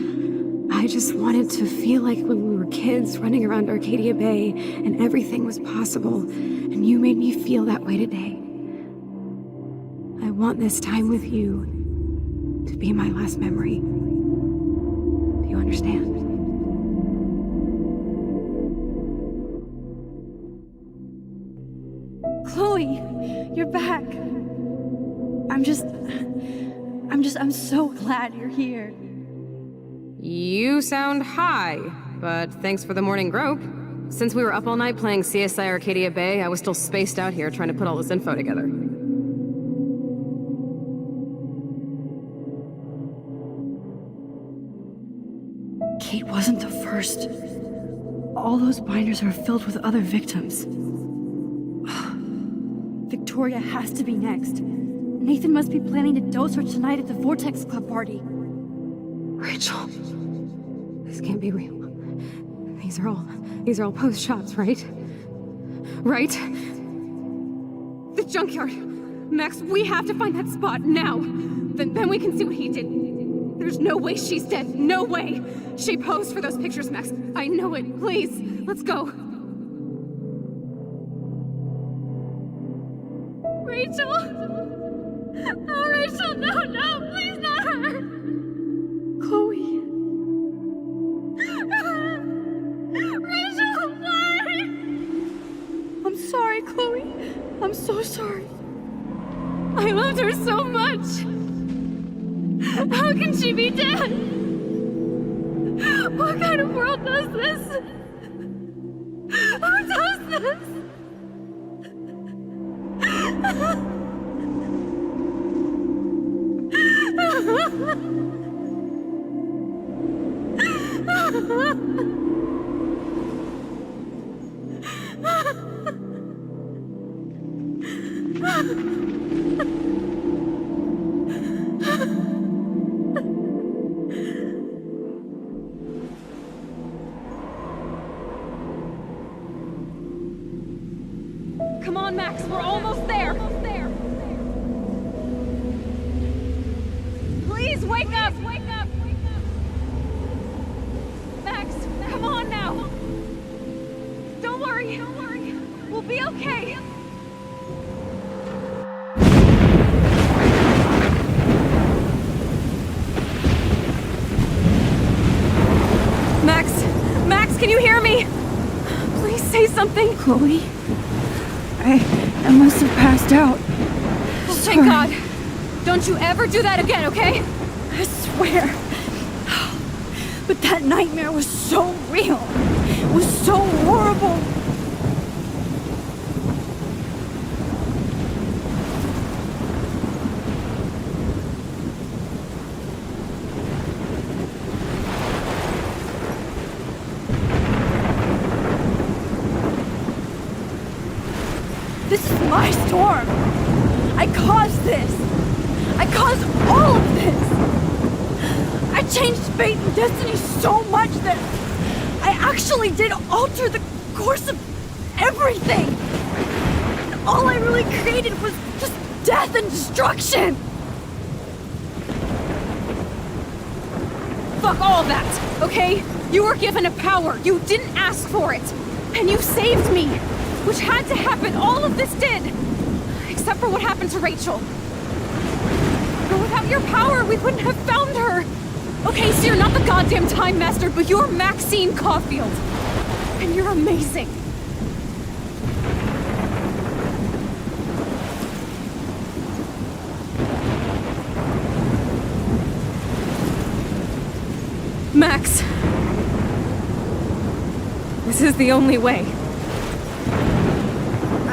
I just wanted to feel like when we were kids running around Arcadia Bay and everything was possible, and you made me feel that way today. I want this time with you to be my last memory. Do you understand? Chloe, you're back. I'm so glad you're here. You sound high, but thanks for the morning grope. Since we were up all night playing CSI Arcadia Bay, I was still spaced out here trying to put all this info together. Kate wasn't the first. All those binders are filled with other victims. Victoria has to be next. Nathan must be planning to dose her tonight at the Vortex Club party. Rachel. This can't be real. These are all post shots, right? Right? The junkyard. Max, we have to find that spot now. Then we can see what he did. There's no way she's dead. No way. She posed for those pictures, Max. I know it. Please, let's go. Rachel! Oh, Rachel, no, please not her! Chloe. Rachel, why? I'm sorry, Chloe. I'm so sorry. I loved her so much. How can she be dead? What kind of world does this? Who does this? Come on, Max, we're almost there. Please wake up! Max, come on now. Don't worry. We'll be okay. Max, can you hear me? Please say something. Chloe? I must have passed out. Oh, thank God. Don't you ever do that again, okay? I swear. But that nightmare was so real. It was so horrible. This is my storm. I caused this. I caused all of this. I changed fate and destiny so much that I actually did alter the course of everything. And all I really created was just death and destruction. Fuck all that, okay? You were given a power. You didn't ask for it. And you saved me. Which had to happen. All of this did. Except for what happened to Rachel. But without your power, we wouldn't have found her. Okay, so you're not the goddamn Time Master, but you're Maxine Caulfield. And you're amazing. Max. This is the only way.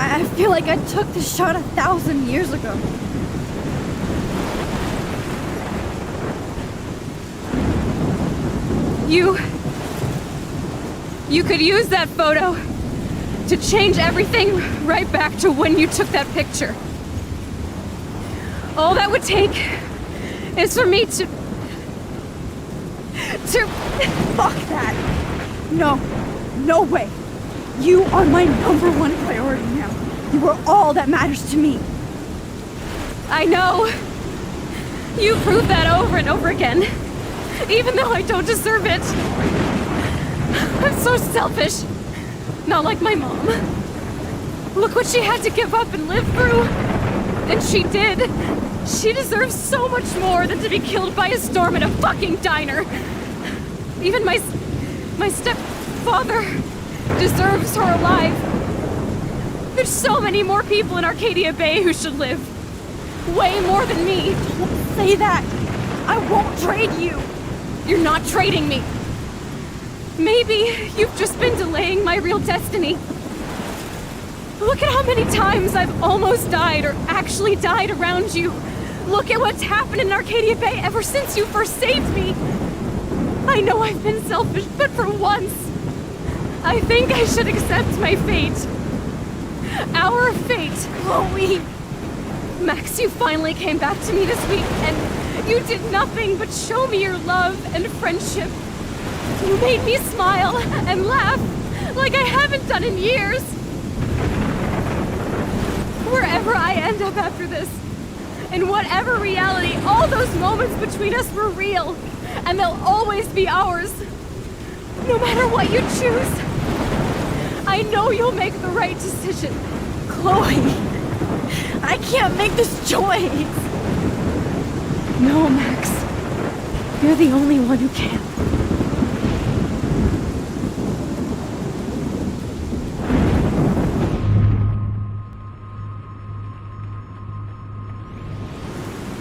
I feel like I took the shot 1,000 years ago. You could use that photo to change everything right back to when you took that picture. All that would take is for me to... Fuck that! No way! You are my #1 priority now. You are all that matters to me. I know. You proved that over and over again. even though I don't deserve it. I'm so selfish. Not like my mom. Look what she had to give up and live through. And she did. She deserves so much more than to be killed by a storm in a fucking diner. Even my stepfather deserves her alive. There's so many more people in Arcadia Bay who should live. Way more than me. Don't say that. I won't trade you. You're not trading me. Maybe you've just been delaying my real destiny. Look at how many times I've almost died or actually died around you. Look at what's happened in Arcadia Bay ever since you first saved me. I know I've been selfish, but for once, I think I should accept my fate. Our fate. Chloe! Max, you finally came back to me this week, and you did nothing but show me your love and friendship. You made me smile and laugh like I haven't done in years. Wherever I end up after this, in whatever reality, all those moments between us were real, and they'll always be ours. No matter what you choose, I know you'll make the right decision. Chloe! I can't make this choice! No, Max. You're the only one who can.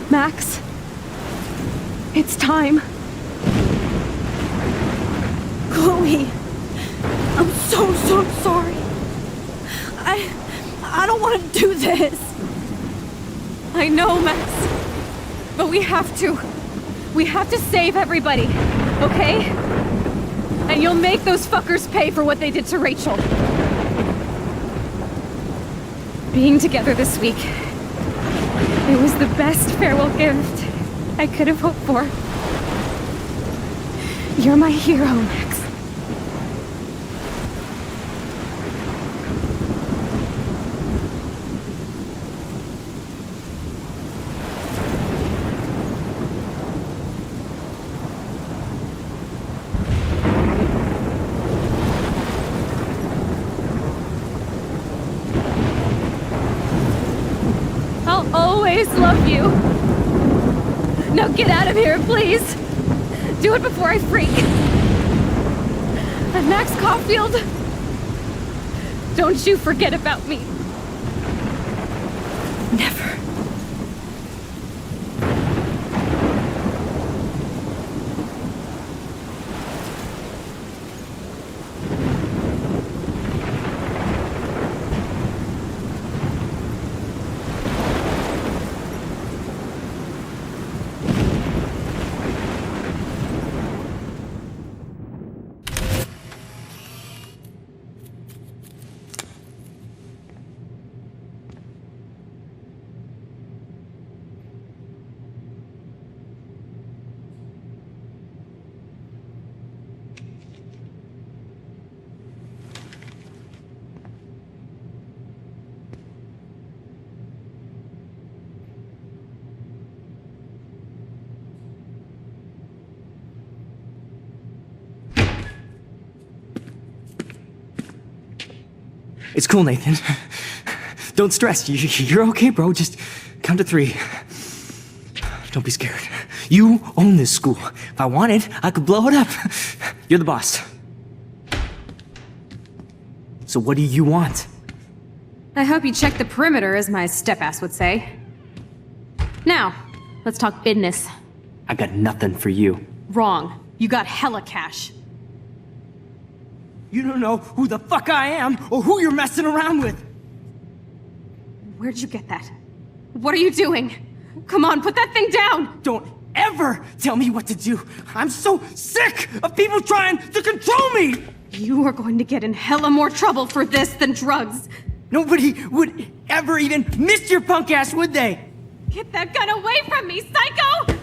Max, it's time. Chloe! I'm so sorry. I don't want to do this. I know, Max. But we have to. We have to save everybody, okay? And you'll make those fuckers pay for what they did to Rachel. Being together this week, it was the best farewell gift I could have hoped for. You're my hero, Max. I'll always love you. Now get out of here, please. Do it before I freak. And Max Caulfield, don't you forget about me. Never. It's cool, Nathan. Don't stress. You're okay, bro. Just count to 3. Don't be scared. You own this school. If I wanted, I could blow it up. You're the boss. So what do you want? I hope you check the perimeter, as my step-ass would say. Now, let's talk business. I got nothing for you. Wrong. You got hella cash. You don't know who the fuck I am or who you're messing around with. Where'd you get that? What are you doing? Come on, put that thing down! Don't ever tell me what to do. I'm so sick of people trying to control me! You are going to get in hella more trouble for this than drugs. Nobody would ever even miss your punk ass, would they? Get that gun away from me, psycho!